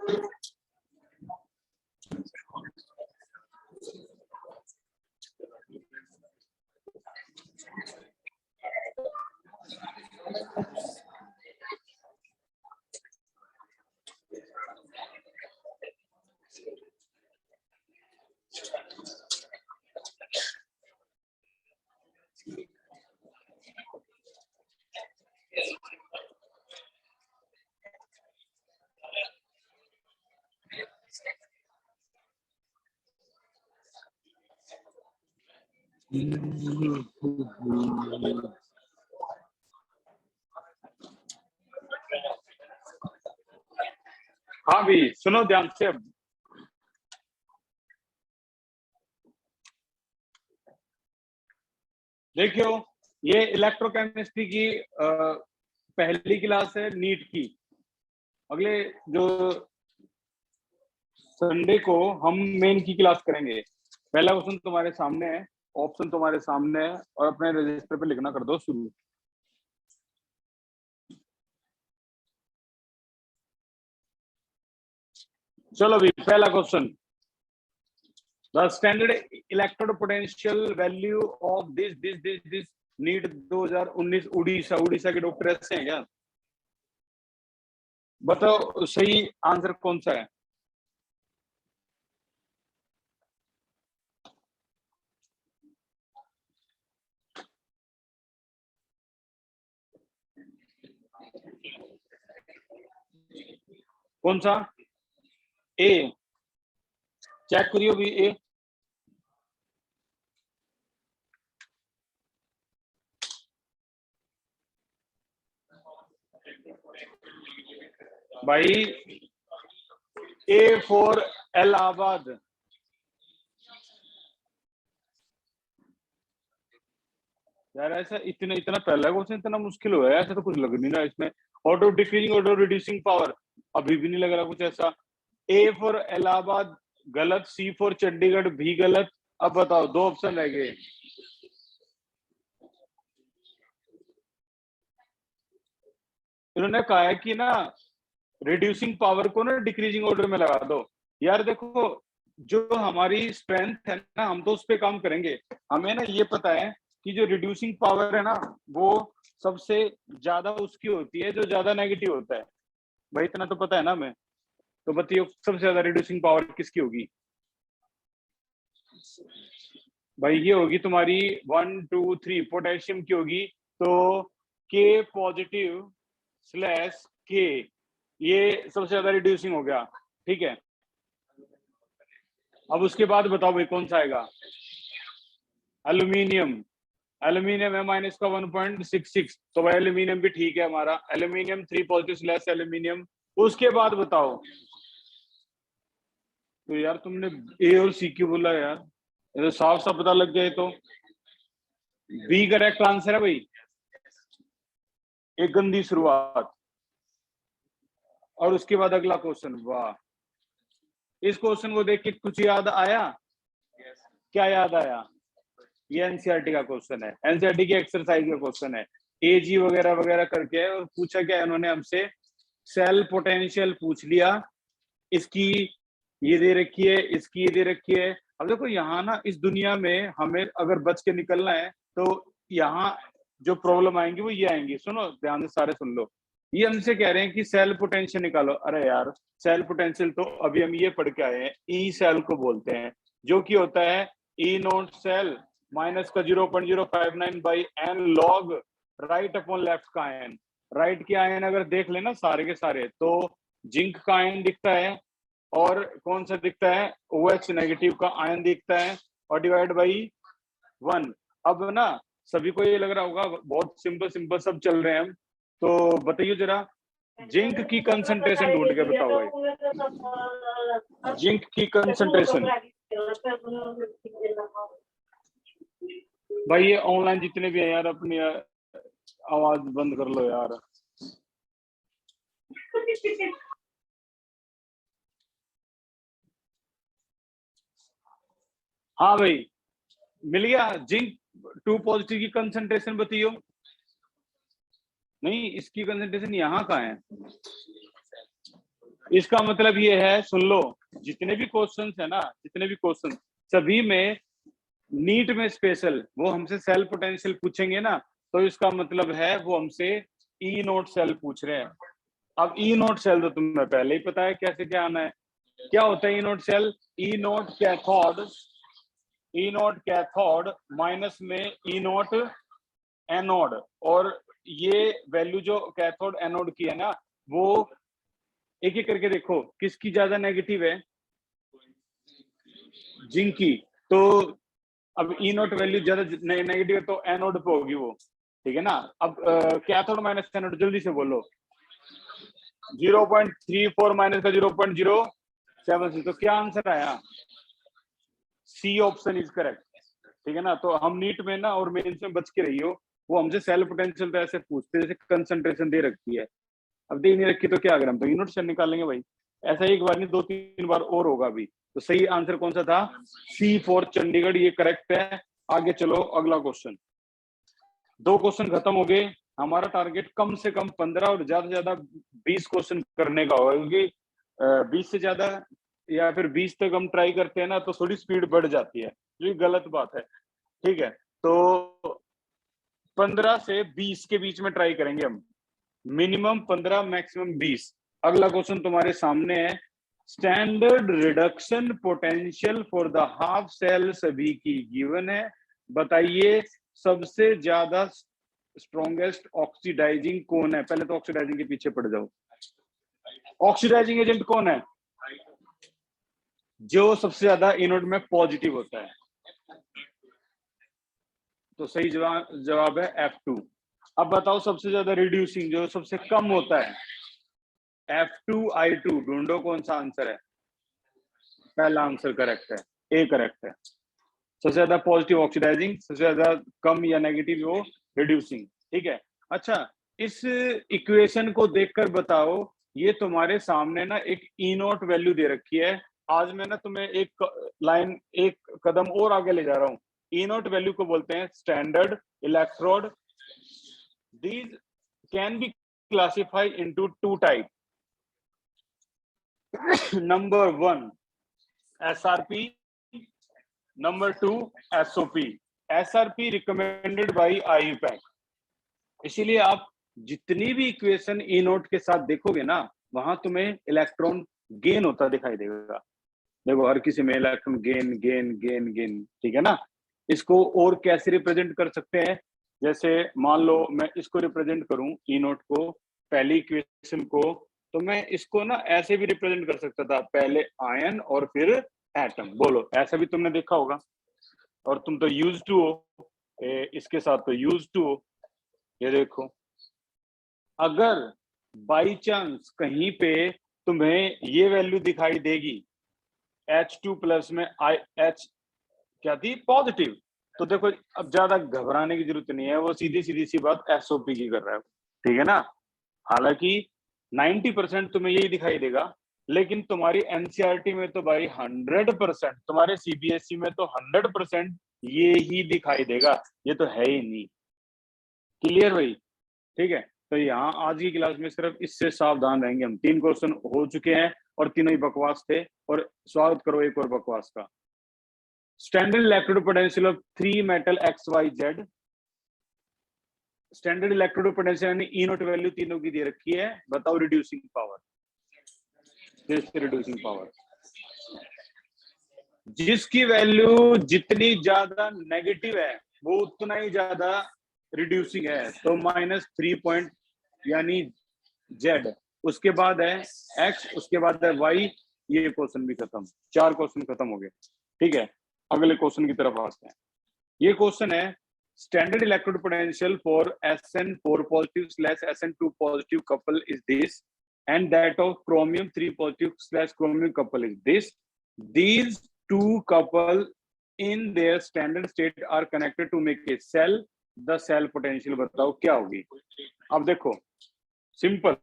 हाँ भी सुनो ध्यान से। अब देखियो, ये इलेक्ट्रोकेमिस्ट्री की पहली क्लास है नीट की। अगले जो संडे को हम मेन की क्लास करेंगे। पहला क्वेश्चन तुम्हारे सामने है, ऑप्शन तुम्हारे सामने है, और अपने रजिस्टर पे लिखना कर दो शुरू। चलो भी पहला question, the standard electrode potential value of this NEET 2019 Orissa के डॉक्टर ऐसे हैं क्या? बताओ सही आंसर कौन सा है? कौन सा? ए। चेक करियो भी ए। भाई ए फॉर इलाहाबाद। यार ऐसा इतना इतना पहला क्वेश्चन इतना मुश्किल हुआ है? ऐसा तो कुछ लग नहीं रहा इसमें। Auto decreasing auto reducing power, अभी भी नहीं लग रहा कुछ ऐसा। ए फॉर इलाहाबाद गलत, सी फॉर चंडीगढ़ भी गलत। अब बताओ, दो ऑप्शन रह गए। इन्होंने कहा है कि ना रिड्यूसिंग पावर को ना डिक्रीजिंग ऑर्डर में लगा दो। यार देखो, जो हमारी स्ट्रेंथ है ना, हम तो उस पर काम करेंगे। हमें ना ये पता है कि जो रिड्यूसिंग पावर है ना, वो सबसे ज्यादा उसकी होती है जो ज्यादा नेगेटिव होता है। भाई इतना तो पता है ना हमें। तो बताइए सबसे ज्यादा रिड्यूसिंग पावर किसकी होगी? भाई ये होगी तुम्हारी 1 2 3 पोटेशियम की होगी। तो के पॉजिटिव स्लैश के, ये सबसे ज्यादा रिड्यूसिंग हो गया। ठीक है, अब उसके बाद बताओ भाई कौन सा आएगा? एल्यूमिनियम। एल्यूमिनियम है माइनस का 1.66, तो भाई एल्यूमिनियम भी ठीक है हमारा। Aluminium 3 positive slash aluminium. उसके बाद बताओ। तो यार तुमने ए और सी क्यों बोला यार? ये तो साफ साफ पता लग गया। तो बी करेक्ट आंसर है भाई। एक गंदी शुरुआत। और उसके बाद अगला क्वेश्चन। वाह, इस क्वेश्चन को देख के कुछ याद आया? क्या याद आया? ये एनसीईआरटी का क्वेश्चन है, एनसीईआरटी की एक्सरसाइज का क्वेश्चन है। एजी वगैरह वगैरह करके है, और पूछा क्या है उन्होंने हमसे? सेल पोटेंशियल पूछ लिया। इसकी ये दे रखी है, इसकी ये दे रखी है। अब देखो यहाँ ना इस दुनिया में हमें अगर बच के निकलना है तो यहाँ जो प्रॉब्लम आएंगी वो ये आएंगी। सुनो ध्यान से, सारे सुन लो। ये हमसे कह रहे हैं कि सेल पोटेंशियल निकालो। अरे यार, सेल पोटेंशियल तो अभी हम ये पढ़ के आए हैं, ई सेल को बोलते हैं, जो कि होता है ई नॉट सेल माइनस का 0.059 by n log right upon left का आयन। राइट के आयन अगर देख लेना सारे के सारे, तो जिंक का आयन दिखता है, और कौन सा दिखता है? OH नेगेटिव का आयन दिखता है, और डिवाइड बाई 1। अब ना सभी को ये लग रहा होगा बहुत सिंपल सिंपल सब चल रहे हैं हम। तो बताइए जरा, जिंक की कंसंट्रेशन ढूंढ के बताओ भाई। जिंक की कंसंट्रेशन। भाई ये ऑनलाइन जितने भी हैं यार, अपनी आवाज बंद कर लो यार। हाँ भाई, मिल गया। जिंक 2 पॉजिटिव की कंसंट्रेशन बताइयो। नहीं, इसकी कंसंट्रेशन यहाँ का है। इसका मतलब ये है, सुन लो, जितने भी क्वेश्चंस है ना, जितने भी क्वेश्चन, सभी में नीट में स्पेशल वो हमसे सेल पोटेंशियल पूछेंगे ना, तो इसका मतलब है वो हमसे ई नोट सेल पूछ रहे हैं। अब ई नोट सेल तो तुम्हें पहले ही पता है कैसे क्या आना है। क्या होता है ई नोट सेल? ई नोट कैथोड, ई नोट कैथोड माइनस में ई नोट एनोड, और ये वैल्यू जो कैथोड एनोड की है ना, वो एक एक करके देखो किसकी ज्यादा नेगेटिव है, जिंक की। तो अब ई नोट वैल्यू ज्यादा नेगेटिव है तो एनोड पे होगी वो, ठीक है ना। अब कैथोड माइनस एनोड जल्दी से बोलो। 0.34 माइनस का 0.076, तो क्या आंसर आया? सी ऑप्शन इज करेक्ट, ठीक है ना। तो हम नीट में ना और मेंस में बच के रही हो, वो हमसे सेल पोटेंशियल तो ऐसे पूछते जैसे कंसंट्रेशन दे रखी है। अब दे नहीं रखी तो क्या अगर हम तो यूनिट से निकालेंगे भाई। ऐसा एक बार नहीं, 2-3 बार और होगा भी। तो सही आंसर कौन सा था? सी फॉर चंडीगढ़, ये करेक्ट है। आगे चलो, अगला क्वेश्चन। 2 क्वेश्चन खत्म हो गए। हमारा टारगेट कम से कम 15 और ज्यादा से ज्यादा 20 क्वेश्चन करने का होगा, क्योंकि 20 से ज्यादा या फिर 20 तक हम ट्राई करते हैं ना तो थोड़ी स्पीड बढ़ जाती है, जो गलत बात है, ठीक है। तो 15 से 20 के बीच में ट्राई करेंगे हम, मिनिमम 15 मैक्सिमम 20। अगला क्वेश्चन तुम्हारे सामने है, standard reduction potential for the half cell सभी की गिवन है, बताइए सबसे ज्यादा स्ट्रॉन्गेस्ट ऑक्सीडाइजिंग कौन है? पहले तो ऑक्सीडाइजिंग के पीछे पड़ जाओ। ऑक्सीडाइजिंग एजेंट कौन है? जो सबसे ज्यादा इनोड में पॉजिटिव होता है। तो सही जवाब है F2। अब बताओ सबसे ज्यादा रिड्यूसिंग, जो सबसे कम होता है, F2I2, ढूंढो कौन सा आंसर है। पहला आंसर करेक्ट है, ए करेक्ट है। सबसे ज्यादा पॉजिटिव ऑक्सीडाइजिंग, सबसे ज्यादा कम या नेगेटिव वो रिड्यूसिंग, ठीक है। अच्छा, इस इक्वेशन को देखकर बताओ, ये तुम्हारे सामने ना एक ई नोट वैल्यू दे रखी है। आज मैं ना तुम्हें एक लाइन, एक कदम और आगे ले जा रहा हूँ। ई नोट वैल्यू को बोलते हैं standard electrode. These can be classified into 2 type. Number 1 SRP, number 2 SOP। SRP recommended by IUPAC। इसीलिए आप जितनी भी इक्वेशन ई नोट के साथ देखोगे ना, वहां तुम्हें इलेक्ट्रॉन गेन होता दिखाई देगा। देखो हर किसी में electron gain gain gain gain, ठीक है ना। इसको और कैसे रिप्रेजेंट कर सकते हैं? जैसे मान लो मैं इसको रिप्रेजेंट करूं ई नोट को, पहली इक्वेशन को, तो मैं इसको ना ऐसे भी रिप्रेजेंट कर सकता था, पहले आयन और फिर एटम। बोलो, ऐसा भी तुमने देखा होगा, और तुम तो यूज टू हो, इसके साथ तो यूज टू हो। ये देखो, अगर बाई चांस कहीं पे तुम्हें ये वैल्यू दिखाई देगी, H2 प्लस में H क्या थी? पॉजिटिव, तो देखो अब ज्यादा घबराने की जरूरत नहीं है, वो सीधी सीधी सी बात SOP की कर रहा है, ठीक है ना। हालांकि 90% तुम्हें यही दिखाई देगा, लेकिन तुम्हारी एनसीईआरटी में तो भाई 100%, तुम्हारे CBSE में तो 100% ये ही दिखाई देगा, ये तो है ही नहीं। क्लियर भाई? ठीक है। तो यहाँ आज की क्लास में सिर्फ इससे सावधान रहेंगे हम। 3 क्वेश्चन हो चुके हैं और तीनों ही बकवास थे, और स्वागत करो एक और बकवास का। Standard electrode potential of 3 metal XYZ। Standard electrode potential यानी ई नोट वैल्यू तीनों की दे रखी है, बताओ रिड्यूसिंग पावर। रिड्यूसिंग पावर, जिसकी वैल्यू जितनी ज्यादा नेगेटिव है वो उतना ही ज्यादा रिड्यूसिंग है, तो -3 यानी Z, उसके बाद है X, उसके बाद है Y। ये क्वेश्चन भी खत्म, 4 क्वेश्चन खत्म हो गए, ठीक है। अगले क्वेश्चन की तरफ आते हैं। ये क्वेश्चन है, standard electrode potential for SN4 positive slash SN2 positive couple is this, and that of chromium 3 positive slash chromium couple is this. These two couple in their standard state are connected to make a cell. The cell potential बताओ क्या होगी? अब देखो simple,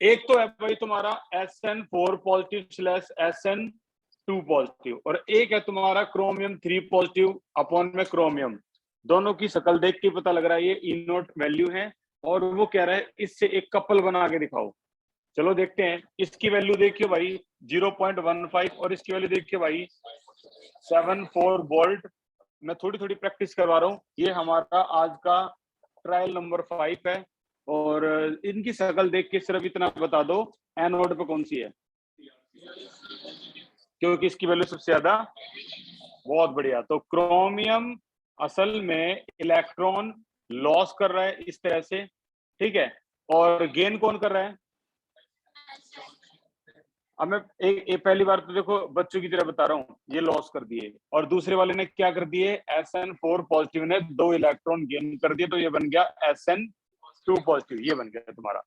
एक तो है भाई तुम्हारा SN4 positive slash SN2 positive, और एक है तुम्हारा क्रोमियम 3 पॉजिटिव अपॉन में क्रोमियम। दोनों की शक्ल देख के पता लग रहा है ये ई नोट वैल्यू है, और वो कह रहा है इससे एक कपल बना के दिखाओ। चलो देखते हैं। इसकी वैल्यू देखिए भाई 0.15 और इसकी वैल्यू देखिए भाई 74 वोल्ट। मैं थोड़ी थोड़ी प्रैक्टिस करवा रहा हूँ। ये हमारा आज का ट्रायल नंबर 5 है। और इनकी शक्ल देख के सिर्फ इतना बता दो एनोड पे कौन सी है, क्योंकि इसकी वैल्यू सबसे ज्यादा। बहुत बढ़िया। तो क्रोमियम असल में इलेक्ट्रॉन लॉस कर रहा है इस तरह से, ठीक है, और गेन कौन कर रहा है। अब मैं एक पहली बार तो देखो बच्चों की तरह बता रहा हूँ, ये लॉस कर दिए और दूसरे वाले ने क्या कर दिए, SN4 पॉजिटिव ने 2 इलेक्ट्रॉन गेन कर दिए, तो ये बन गया SN2 पॉजिटिव, ये बन गया तुम्हारा,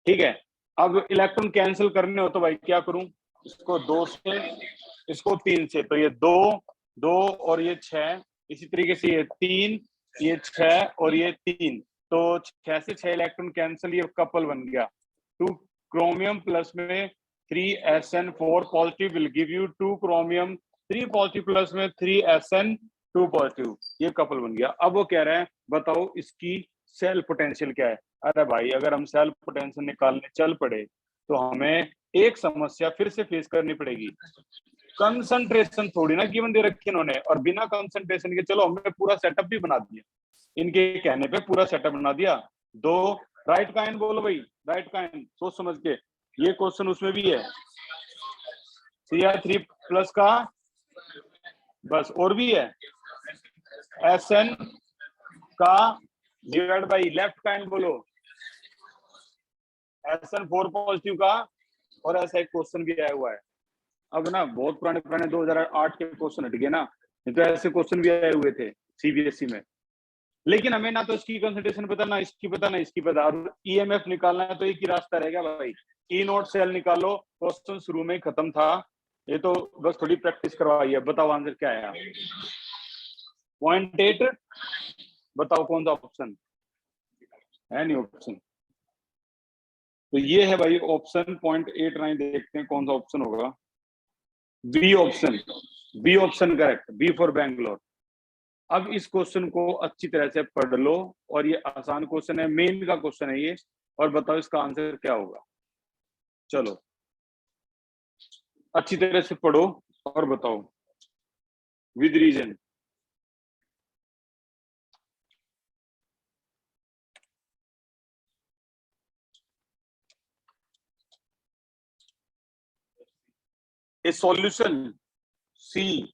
ठीक है। अब इलेक्ट्रॉन कैंसिल करने हो तो भाई क्या करूं, इसको 2 से, इसको 3 से, तो ये 2 2 और ये 6, इसी तरीके से ये 3, ये 6 और ये 3, तो 6 से 6 इलेक्ट्रॉन कैंसिल, ये कपल बन गया। 2 क्रोमियम प्लस में 3SN4 positive will give you 2 chromium 3 positive plus में 3SN2 पॉजिटिव, ये कपल बन गया। अब वो कह रहे हैं बताओ इसकी सेल पोटेंशियल क्या है। अरे भाई अगर हम सेल पोटेंशियल निकालने चल पड़े तो हमें एक समस्या फिर से फेस करनी पड़ेगी। कंसंट्रेशन थोड़ी ना गिवन दे रखी इन्होंने, और बिना कंसंट्रेशन के चलो हमने पूरा सेटअप भी बना दिया, इनके कहने पे पूरा सेटअप बना दिया। 2 राइट काइन बोलो भाई, राइट काइन सोच समझ के, ये क्वेश्चन उसमें भी है Cr3 प्लस का, बस और भी है SN का डिवाइड बाई लेफ्ट काइन बोलो SN4 पॉजिटिव का, और ऐसा एक क्वेश्चन भी आया हुआ है। अब ना बहुत पुराने पुराने 2008 के क्वेश्चन हट गए ना, नहीं तो ऐसे क्वेश्चन भी आए हुए थे सीबीएसई में। लेकिन हमें ना तो इसकी कंसंट्रेशन पता, ना इसकी पता, ना इसकी पता, और ईएमएफ निकालना है तो एक ही रास्ता रहेगा भाई, ई नोट सेल निकालो। क्वेश्चन शुरू में खत्म था, ये तो बस थोड़ी प्रैक्टिस करवाई है। बताओ आंसर क्या आया, 0.8। बताओ कौन सा ऑप्शन है, नहीं ऑप्शन, तो ये है भाई ऑप्शन 0.89। देखते हैं कौन सा ऑप्शन होगा, B option, B option correct, B for Bangalore. अब इस क्वेश्चन को अच्छी तरह से पढ़ लो, और ये आसान क्वेश्चन है, मेन का क्वेश्चन है ये, और बताओ इसका आंसर क्या होगा। चलो अच्छी तरह से पढ़ो और बताओ with reason. A solution C,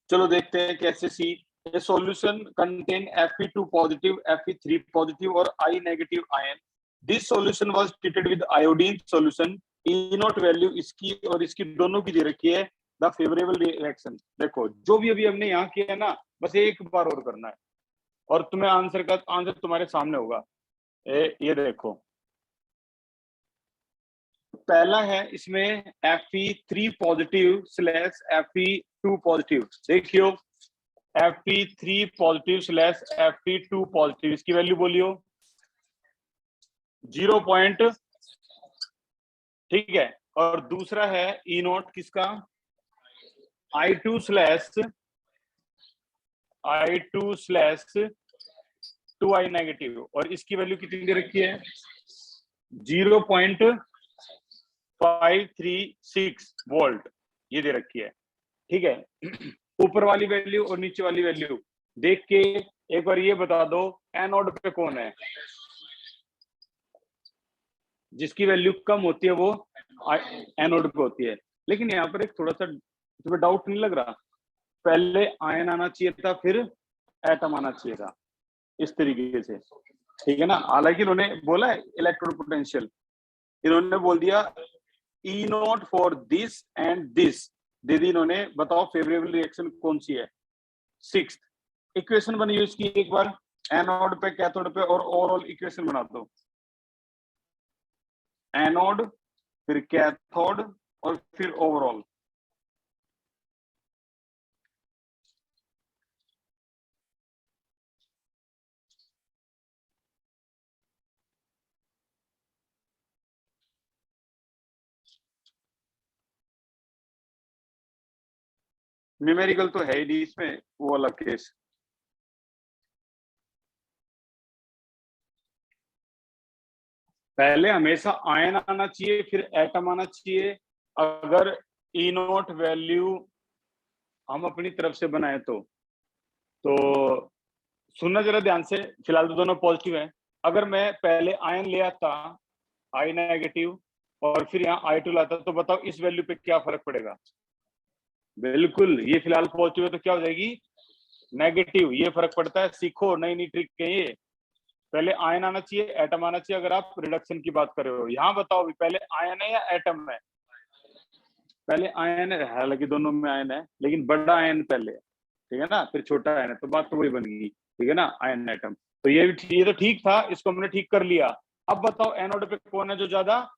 चलो देखते हैं कैसे C. A solution contain Fe2 positive, Fe3 positive और I negative ion. This solution was treated with iodine solution. E not value इसकी और इसकी दोनों की दे रखी है। द फेवरेबल रिएक्शन, देखो जो भी अभी हमने यहाँ किया है ना, बस एक बार और करना है और तुम्हें आंसर का आंसर तुम्हारे सामने होगा। ये देखो पहला है इसमें Fe3 positive slash Fe2 positive, देखियो Fe3 positive slash Fe2 positive, इसकी वैल्यू बोलियो 0 पॉइंट, ठीक है। और दूसरा है ई नोट किसका, I2 स्लैश 2I नेगेटिव, और इसकी वैल्यू कितनी दे रखी है 0.536 वोल्ट, ये दे रखी है, ठीक है। ऊपर वाली वैल्यू और नीचे वाली वैल्यू देख के एक बार ये बता दो एनोड पे कौन है, जिसकी वैल्यू कम होती है वो एनोड पे होती है। लेकिन यहाँ पर एक थोड़ा सा तुम्हें डाउट नहीं लग रहा, पहले आयन आना चाहिए था फिर एटम आना चाहिए था, इस तरीके से, ठीक है ना। हालांकि इन्होंने बोला है इलेक्ट्रॉन पोटेंशियल, इन्होंने बोल दिया E naught for this and this दे दी इन्होंने। बताओ फेवरेबल रिएक्शन कौन सी है। 6th इक्वेशन बनी हुई इसकी, एक बार एनोड पे कैथोड पे और ओवरऑल इक्वेशन बना दो। एनोड फिर कैथोड और फिर ओवरऑल, न्यूमेरिकल तो है ही नहीं इसमें, वो वाला केस। पहले हमेशा आयन आना चाहिए, फिर एटम आना चाहिए। अगर ई नॉट वैल्यू हम अपनी तरफ से बनाए तो सुनना जरा ध्यान से, फिलहाल तो दोनों पॉजिटिव हैं। अगर मैं पहले आयन ले आता आई नेगेटिव और फिर यहाँ I2 लाता, तो बताओ इस वैल्यू पे क्या फर्क पड़ेगा? बिल्कुल, ये फिलहाल पॉजिटिव है तो क्या हो जाएगी? नेगेटिव। ये फर्क पड़ता है, सीखो, नई नई ट्रिक है ये। पहले आयन आना चाहिए, एटम आना चाहिए, अगर आप रिडक्शन की बात कर रहे हो। यहाँ बताओ भी पहले आयन है या एटम है? पहले आयन है, हालांकि दोनों में आयन है, लेकिन बड़ा आयन पहले है, ठीक है ना, फिर छोटा आयन है, तो बात तो वही बन गई, ठीक है ना, आयन एटम। तो ये तो ठीक था, इसको हमने ठीक कर लिया। अब बताओ एनोड पे कौन है जो ज्यादा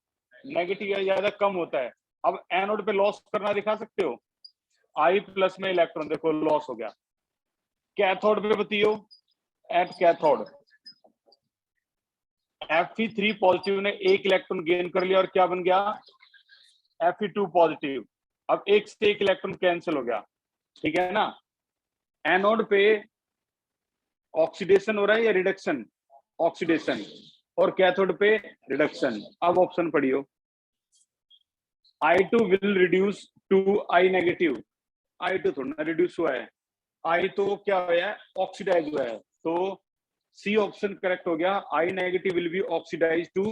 नेगेटिव या ज्यादा कम होता है? अब एनोड पे लॉस करना दिखा सकते हो? I+ में इलेक्ट्रॉन देखो लॉस हो गया। कैथोड पे बताइयो, एट कैथोड Fe3 पॉजिटिव ने एक इलेक्ट्रॉन गेन कर लिया और क्या बन गया? Fe2 positive. अब एक से एक इलेक्ट्रॉन कैंसिल हो गया, ठीक है ना। एनोड पे ऑक्सीडेशन हो रहा है या रिडक्शन? ऑक्सीडेशन। और कैथोड पे रिडक्शन। अब ऑप्शन पढ़ियो, I2 will reduce to I negative. I2 थोड़ा रिड्यूस हुआ है, I तो क्या हुआ है? ऑक्सीडाइज हुआ है। तो सी ऑप्शन करेक्ट हो गया, I negative will be oxidise to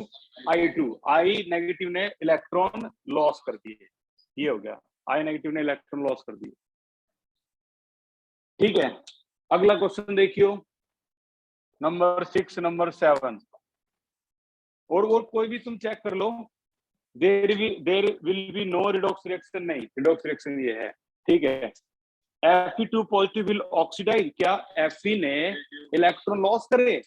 I2। I negative ने इलेक्ट्रॉन लॉस कर दिए, ये हो गया, I नेगेटिव ने इलेक्ट्रॉन लॉस कर दिए, ठीक है। अगला क्वेश्चन देखियो, नंबर 6, नंबर 7, और कोई भी तुम चेक कर लो। There will be no redox reaction, नहीं रिडॉक्स रिएक्शन ये है, ठीक है। Fe2 पॉजिटिव विल ऑक्सीडाइज, क्या Fe ने इलेक्ट्रॉन लॉस करे?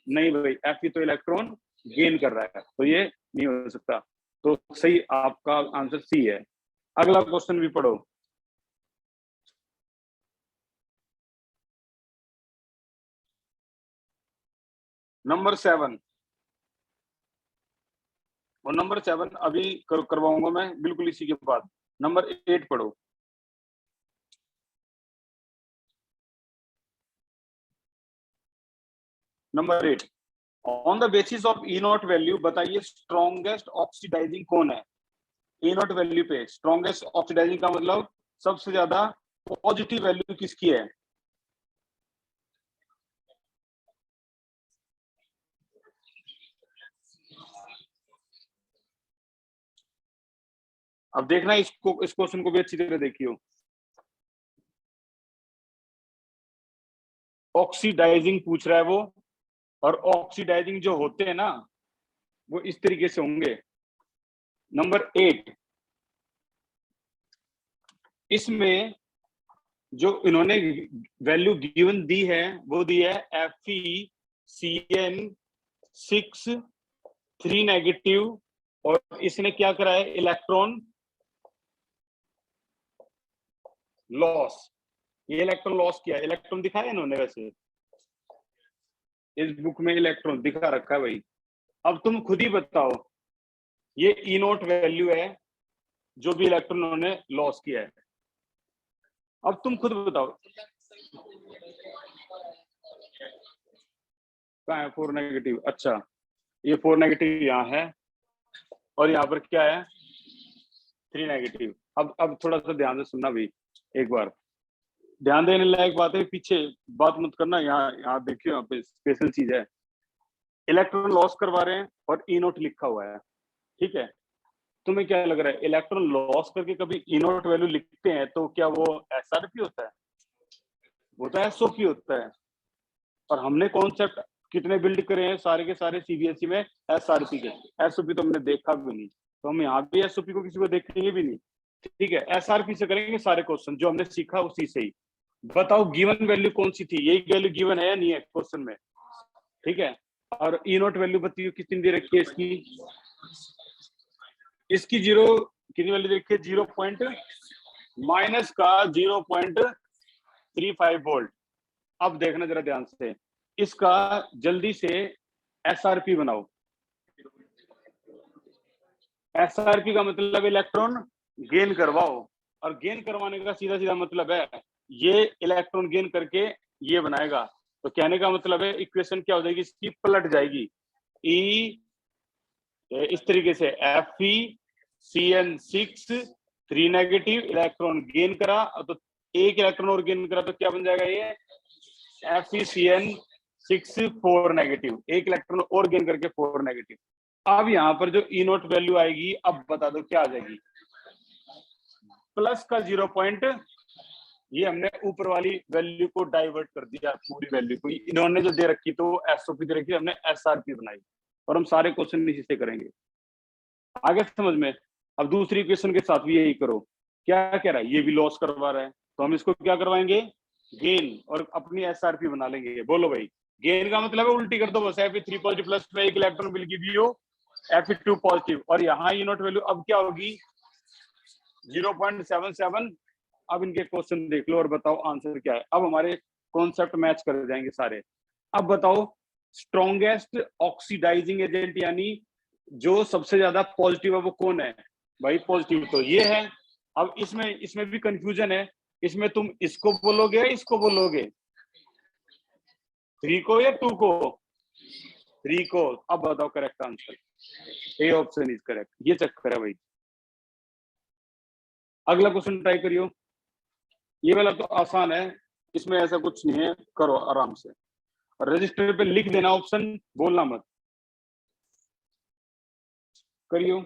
नहीं भाई, Fe तो इलेक्ट्रॉन गेन कर रहा है, तो ये नहीं हो सकता। तो सही आपका आंसर सी है। अगला क्वेश्चन भी पढ़ो, नंबर 7। और नंबर 7 अभी करवाऊंगा मैं बिल्कुल इसी के बाद। नंबर 8 पढ़ो, number 8, on the basis of E not value बताइए स्ट्रॉन्गेस्ट ऑक्सीडाइजिंग कौन है? ई नॉट वैल्यू पे स्ट्रॉन्गेस्ट ऑक्सीडाइजिंग का मतलब सबसे ज्यादा पॉजिटिव वैल्यू किसकी है? अब देखना इसको, इस क्वेश्चन को भी अच्छी तरह देखियो। ऑक्सीडाइजिंग पूछ रहा है वो, और ऑक्सीडाइजिंग जो होते हैं ना वो इस तरीके से होंगे। नंबर 8, इसमें जो इन्होंने वैल्यू गिवन दी है वो दी है FeCN6 3 नेगेटिव, और इसने क्या करा है? Electron loss. ये इलेक्ट्रॉन लॉस किया, इलेक्ट्रॉन दिखाया इन्होंने, वैसे इस बुक में इलेक्ट्रॉन दिखा रखा है भाई। अब तुम खुद ही बताओ, ये ई नोट वैल्यू है जो भी इलेक्ट्रॉन उन्होंने लॉस किया है। अब तुम खुद बताओ, कहाँ है 4 नेगेटिव? अच्छा, ये 4 नेगेटिव यहाँ है और यहाँ पर क्या है? 3 नेगेटिव। अब थोड़ा सा ध्यान से सुनना भाई, एक बार ध्यान देने लायक बात है, पीछे बात मत करना। यहाँ देखियो, यहाँ पे स्पेशल चीज है। इलेक्ट्रॉन लॉस करवा रहे हैं और ई नोट लिखा हुआ है, ठीक है। तुम्हें क्या लग रहा है, इलेक्ट्रॉन लॉस करके कभी ई नोट वैल्यू लिखते हैं तो क्या वो SRP होता है? वो तो SOP होता है। और हमने कॉन्सेप्ट कितने बिल्ड करे हैं सारे के सारे CBSE में SRP के। SOP तो हमने देखा भी नहीं, तो हम यहाँ भी SOP को किसी को देखेंगे भी नहीं, ठीक है। SRP से करेंगे सारे क्वेश्चन, जो हमने सीखा उसी से ही। बताओ गिवन वैल्यू कौन सी थी? यही वैल्यू गिवन है या नहीं है क्वेश्चन में, ठीक है। और ई नोट वैल्यू बताइए कितनी दे रखी है इसकी? इसकी जीरो कितनी वैल्यू देखी है? 0 पॉइंट माइनस का 0.35 वोल्ट। अब देखना जरा ध्यान से, इसका जल्दी से SRP बनाओ। SRP का मतलब इलेक्ट्रॉन गेन करवाओ, और गेन करवाने का सीधा सीधा मतलब है ये इलेक्ट्रॉन गेन करके ये बनाएगा। तो कहने का मतलब है इक्वेशन क्या हो जाएगी इसकी? पलट जाएगी। E इस तरीके से FeCN6 3 नेगेटिव इलेक्ट्रॉन गेन करा, तो एक इलेक्ट्रॉन और गेन करा, तो क्या बन जाएगा ये FeCN6 4 नेगेटिव, एक इलेक्ट्रॉन और गेन करके 4 नेगेटिव। अब यहाँ पर जो E नोट वैल्यू आएगी, अब बता दो क्या आ जाएगी, प्लस का 0 पॉइंट, ये हमने ऊपर वाली वैल्यू को डाइवर्ट कर दिया, पूरी वैल्यू को इन्होंने जो दे रखी तो एसओपी दे रखी, हमने एसआरपी बनाई, और हम सारे क्वेश्चन इसी से करेंगे। आगे समझ में। अब दूसरी क्वेश्चन के साथ भी यही करो, क्या कह रहा है, ये भी लॉस करवा रहा है, तो हम इसको क्या करवाएंगे, गेन, और अपनी एसआरपी बना लेंगे। बोलो भाई, गेन का मतलब है उल्टी कर दो बस, Fe3 पॉजिटिव प्लस में एक electron will give you Fe2 positive, और यहाँ ई नोट वैल्यू अब क्या होगी 0.77। अब इनके क्वेश्चन देख लो और बताओ आंसर क्या है। अब हमारे कॉन्सेप्ट मैच कर जाएंगे सारे। अब बताओ स्ट्रॉन्गेस्ट ऑक्सीडाइजिंग एजेंट, यानी जो सबसे ज्यादा पॉजिटिव है वो कौन है भाई, पॉजिटिव तो ये है। अब इसमें भी कंफ्यूजन है, इसमें तुम इसको बोलोगे या इसको बोलोगे, 3 को या 2 को, 3 को। अब बताओ correct answer, A option is correct, ये चक्कर है भाई। अगला क्वेश्चन ट्राई करियो, ये वाला तो आसान है, इसमें ऐसा कुछ नहीं है, करो आराम से, रजिस्टर पे लिख देना ऑप्शन, बोलना मत, करियो।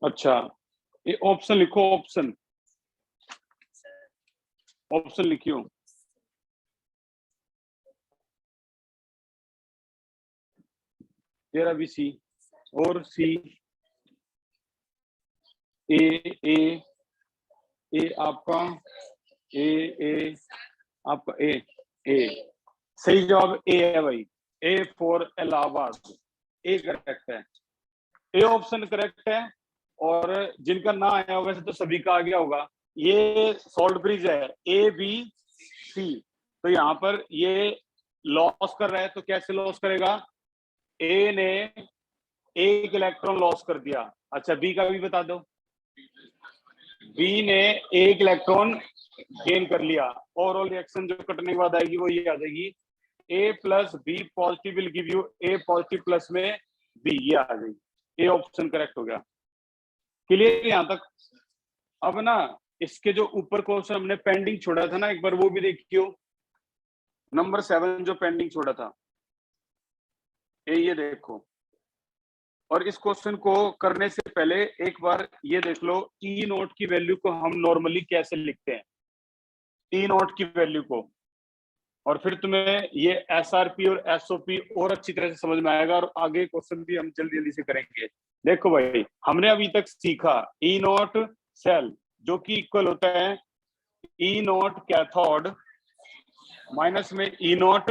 अच्छा, ये ऑप्शन लिखो, ऑप्शन लिखियो, तेरा भी सी, और सी, ए आपका, ए आपका, ए सही जवाब ए है भाई, A for Allahabad, A correct है, ए ऑप्शन करेक्ट है। और जिनका ना आया होगा, वैसे तो सभी का आ गया होगा, ये सॉल्ट ब्रिज है ए बी सी, तो यहाँ पर ये लॉस कर रहा है, तो कैसे लॉस करेगा, ए ने एक इलेक्ट्रॉन लॉस कर दिया, अच्छा बी का भी बता दो, बी ने एक इलेक्ट्रॉन गेन कर लिया, ओवरऑल रिएक्शन जो कटने के बाद आएगी वो ये आ जाएगी, A plus B positive will give you A positive plus में बी, ये आ जाएगी, ए ऑप्शन करेक्ट हो गया। क्लियर यहां तक। अब ना इसके जो ऊपर क्वेश्चन हमने पेंडिंग छोड़ा था ना, एक बार वो भी देखियो, नंबर 7 जो पेंडिंग छोड़ा था, ये देखो, और इस क्वेश्चन को करने से पहले एक बार ये देख लो, ई नोट की वैल्यू को हम नॉर्मली कैसे लिखते हैं, ई नोट की वैल्यू को, और फिर तुम्हें ये एसआरपी और एसओपी और अच्छी तरह से समझ में आएगा, और आगे क्वेश्चन भी हम जल्दी जल्दी से करेंगे। देखो भाई, हमने अभी तक सीखा ई नोट सेल, जो कि इक्वल होता है ई नोट कैथोड माइनस में ई नोट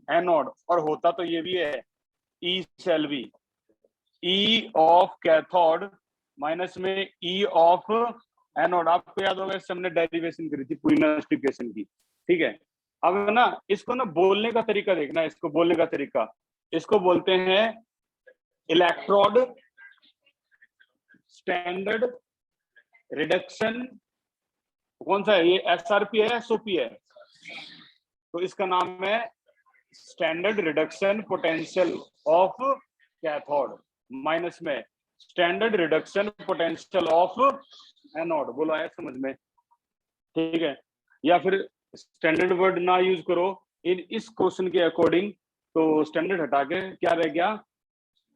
एनोड, और होता तो ये भी है ई सेल भी, ई ऑफ कैथोड माइनस में ई ऑफ एनोड। आपको याद होगा, इससे हमने डेरिवेशन करी थी पूरी इक्वेशन की, ठीक है। अब ना इसको ना बोलने का तरीका देखना, इसको बोलने का तरीका, इसको बोलते हैं इलेक्ट्रोड स्टैंडर्ड रिडक्शन, कौन सा है ये, एसआरपी है एसओपी है, तो इसका नाम है standard reduction potential of cathode minus में standard reduction potential of anode. बोलो आया समझ में? ठीक है, या फिर स्टैंडर्ड वर्ड ना यूज करो इन इस क्वेश्चन के अकॉर्डिंग, तो स्टैंडर्ड हटा के क्या रह गया,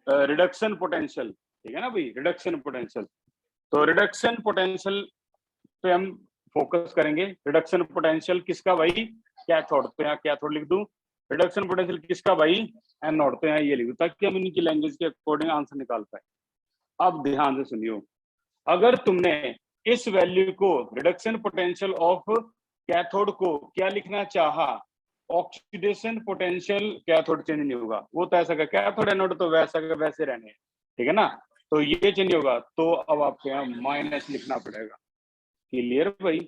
रिडक्शन पोटेंशियल। ठीक है ना भाई, रिडक्शन पोटेंशियल। तो रिडक्शन पोटेंशियल पे हम फोकस करेंगे। रिडक्शन पोटेंशियल किसका भाई, कैथोड। तो यहाँ कैथोड लिख दूं। रिडक्शन पोटेंशियल किसका भाई, एनोड। तो यहाँ ये लिख दूं ताकि हम इनकी लैंग्वेज के अकॉर्डिंग आंसर निकाल पाए। अब ध्यान से सुनियो, अगर तुमने इस वैल्यू को, रिडक्शन पोटेंशियल ऑफ कैथोड को क्या लिखना चाहा, ऑक्सीडेशन पोटेंशियल कैथोड चेंज नहीं होगा, वो तो ऐसा का कैथोड एनोड तो वैसा का वैसे रहने हैं, ठीक है ना, तो ये चेंज नहीं होगा। तो अब आपको यहाँ माइनस लिखना पड़ेगा। क्लियर भाई?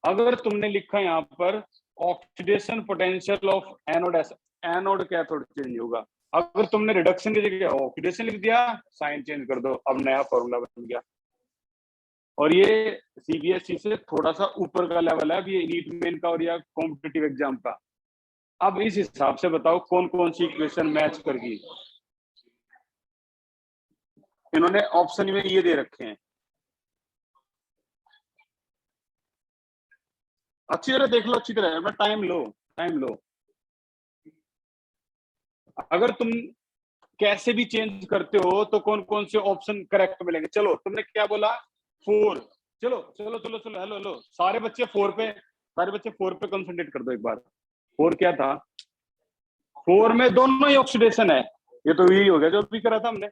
अगर तुमने लिखा यहाँ पर oxidation potential of anode, anode cathode change नहीं होगा। अगर तुमने रिडक्शन की जगह ऑक्सीडेशन लिख दिया, साइन चेंज कर दो, अब नया फॉर्मूला बन गया। और ये सीबीएसई से थोड़ा सा ऊपर का लेवल है, अब ये नीट मेन का और या कॉम्पिटिटिव एग्जाम का। अब इस हिसाब से बताओ कौन कौन सी इक्वेशन मैच करगी। इन्होंने ऑप्शन में ये दे रखे हैं, अच्छी तरह देख लो, अच्छी तरह अपना टाइम लो, टाइम लो। अगर तुम कैसे भी चेंज करते हो तो कौन कौन से ऑप्शन करेक्ट मिलेंगे। चलो तुमने क्या बोला, 4। चलो चलो चलो चलो, हेलो हेलो, सारे बच्चे 4 पे, सारे बच्चे 4 पे कंसंट्रेट कर दो एक बार। 4 क्या था, 4 में दोनों ही ऑक्सीडेशन है। ये तो यही हो गया जो भी करा था हमने।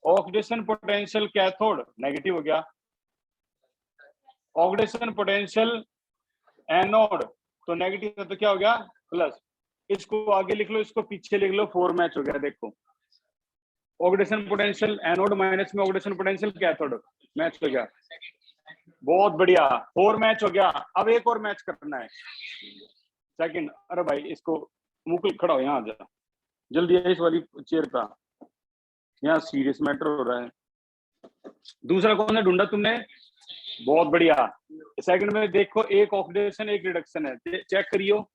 ऑक्सीडेशन पोटेंशियल कैथोड नेगेटिव हो गया, ऑक्सीडेशन पोटेंशियल एनोड तो नेगेटिव है, तो क्या हो गया प्लस। इसको आगे लिख लो, इसको पीछे लिख लो, 4 मैच हो गया। देखो ऑक्सीडेशन पोटेंशियल एनोड माइनस में ऑक्सीडेशन पोटेंशियल कैथोड मैच हो गया, बहुत बढ़िया, 4 मैच हो गया। अब एक और मैच करना है, सेकंड। अरे भाई इसको मुकुल खड़ा हो, यहाँ आ जा जल्दी, है इस वाली चेयर का, यहाँ सीरियस मैटर हो रहा है। दूसरा कौन है ढूंढा तुमने, बहुत बढ़िया। सेकंड में देखो, एक ऑक्सीडेशन एक रिडक्शन है, चेक करियो।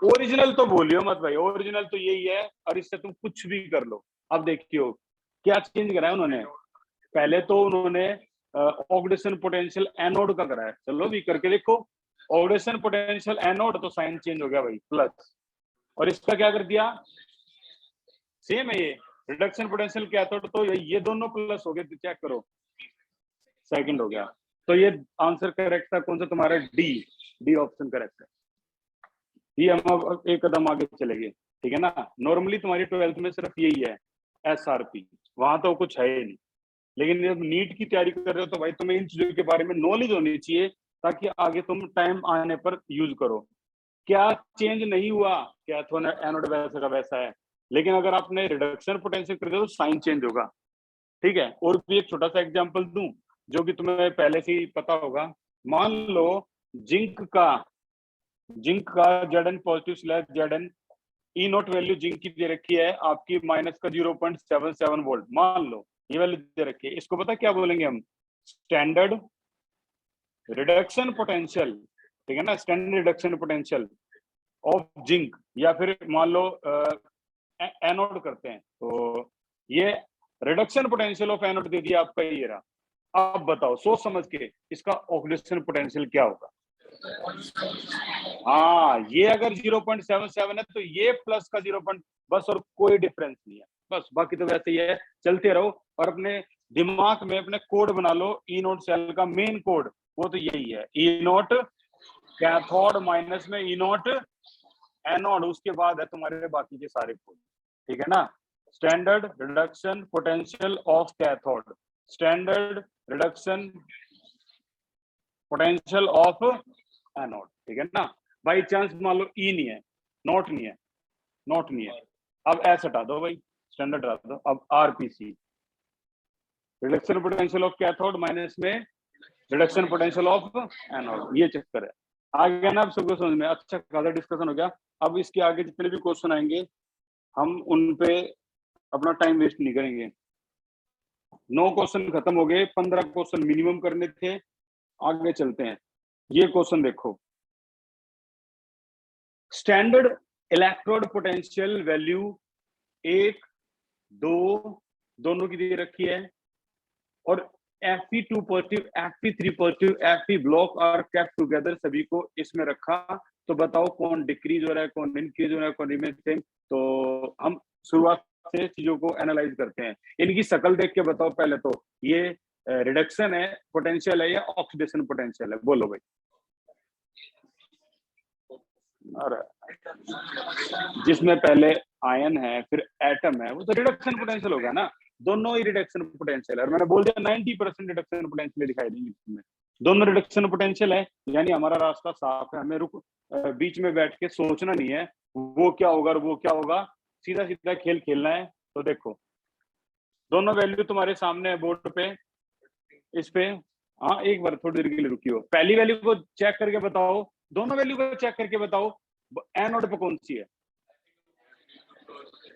ओरिजिनल तो बोलियो मत भाई, ओरिजिनल तो यही है, और इससे तुम कुछ भी कर लो। अब देखियो क्या चेंज करा है उन्होंने। पहले तो उन्होंने ऑक्सीडेशन पोटेंशियल एनोड का करा है, चलो भी करके देखो। ऑक्सीडेशन पोटेंशियल एनोड तो साइन चेंज हो गया भाई प्लस, और इसका क्या कर दिया, सेम है ये। रिडक्शन पोटेंशियल कैथोड तो ये दोनों प्लस हो गए, तो चेक करो सेकंड हो गया। तो ये आंसर करेक्ट था कौन सा तुम्हारा, डी, डी ऑप्शन करेक्ट है। ये हम अब एक कदम आगे चले गए, ठीक है ना। नॉर्मली तुम्हारी 12th में सिर्फ यही है एसआरपी, वहां तो कुछ है ही नहीं। लेकिन जब नीट की तैयारी कर रहे हो तो भाई तुम्हें इन चीजों के बारे में नॉलेज होनी चाहिए, ताकि आगे तुम टाइम आने पर यूज करो। क्या चेंज नहीं हुआ, कैथोड एनोड वैसा का वैसा है, लेकिन अगर आपने रिडक्शन पोटेंशियल कर दिया तो साइन चेंज होगा, ठीक है। और भी एक छोटा सा एग्जांपल दूं जो कि तुम्हें पहले से ही पता होगा। मान लो जिंक का जेडन पॉजिटिव स्लैश जेडन ई नोट वैल्यू जिंक की दे रखी है आपकी माइनस का 0.77 वोल्ट, मान लो ये वैल्यू दे रखी है। इसको पता क्या बोलेंगे हम, स्टैंडर्ड रिडक्शन पोटेंशियल, ठीक है ना, standard reduction potential of zinc, या फिर मान लो एनोड करते हैं तो ये रिडक्शन पोटेंशियल ऑफ एनोड दे दिया आपका ये रहा। अब बताओ सोच समझ के इसका ऑक्सीडेशन पोटेंशियल क्या होगा। हाँ ये अगर 0.77 है तो ये प्लस का 0. बस, और कोई डिफरेंस नहीं है, बस बाकी तो वैसे ही है। चलते रहो और अपने दिमाग में अपने कोड बना लो, ई नोट सेल का मेन कोड वो तो यही है, ई नोट कैथोड माइनस में ई नोट एनोड, उसके बाद है तुम्हारे बाकी के सारे कोड, ठीक है ना। Standard reduction potential of cathode, standard reduction potential of anode, ठीक है ना। बाई चांस मान लो ई नहीं है, नॉट नहीं है, नॉट नहीं है, अब एस हटा दो भाई, स्टैंडर्ड हटा दो। अब RPC, reduction potential of cathode minus में रिडक्शन पोटेंशियल ऑफ एनोड, ये चक्कर है। आ गया ना आप सबको समझ में, अच्छा खासा डिस्कशन हो गया। अब इसके आगे जितने भी क्वेश्चन आएंगे हम उन पे अपना टाइम वेस्ट नहीं करेंगे। 9 क्वेश्चन खत्म हो गए, 15 क्वेश्चन मिनिमम करने थे। आगे चलते हैं, ये क्वेश्चन देखो, स्टैंडर्ड इलेक्ट्रोड पोटेंशियल वैल्यू 1, 2 दोनों की दे रखी है, और Fe2 positive, Fe3 positive, Fe block और केप्ट टुगेदर सभी को इसमें रखा, तो बताओ कौन डिक्रीज हो रहा है, कौन इंक्रीज हो रहा है, कौन रिमेन सेम। तो हम शुरुआत से चीजों को एनालाइज करते हैं। इनकी शक्ल देख के बताओ पहले तो ये रिडक्शन है पोटेंशियल है या ऑक्सीडेशन पोटेंशियल है, बोलो भाई। और जिसमें पहले आयन है फिर एटम है वो तो रिडक्शन पोटेंशियल होगा ना, दोनों ही रिडक्शन पोटेंशियल है। और मैंने बोल दिया 90% रिडक्शन पोटेंशियल दिखाई देंगे इसमें, दोनों रिडक्शन पोटेंशियल है, यानी हमारा रास्ता साफ है। हमें बीच में बैठ के सोचना नहीं है वो क्या होगा और वो क्या होगा, सीधा सीधा खेल खेलना है। तो देखो दोनों वैल्यू तुम्हारे सामने है बोर्ड पे, इस पे हाँ एक बार थोड़ी देर के लिए रुकियो, पहली वैल्यू को चेक करके बताओ, दोनों वैल्यू को चेक करके बताओ एनोड पे कौन सी है।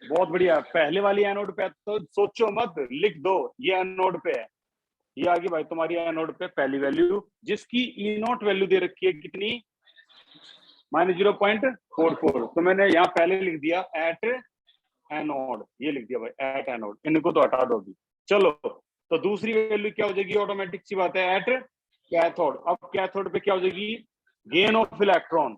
बहुत बढ़िया, पहले वाली एनोड पे तो सोचो मत, लिख दो ये एनोड पे है, ये आ गई भाई तुम्हारी एनोड पे पहली वैल्यू, जिसकी ई नॉट वैल्यू दे रखी है कितनी, -0.44। तो मैंने यहाँ पहले लिख दिया एट एनोड, ये लिख दिया भाई एट एनोड, इनको तो हटा दो अभी। चलो तो दूसरी वैल्यू क्या हो जाएगी, ऑटोमेटिक सी बात है, एट कैथोड। अब कैथोड पे क्या हो जाएगी, गेन ऑफ इलेक्ट्रॉन,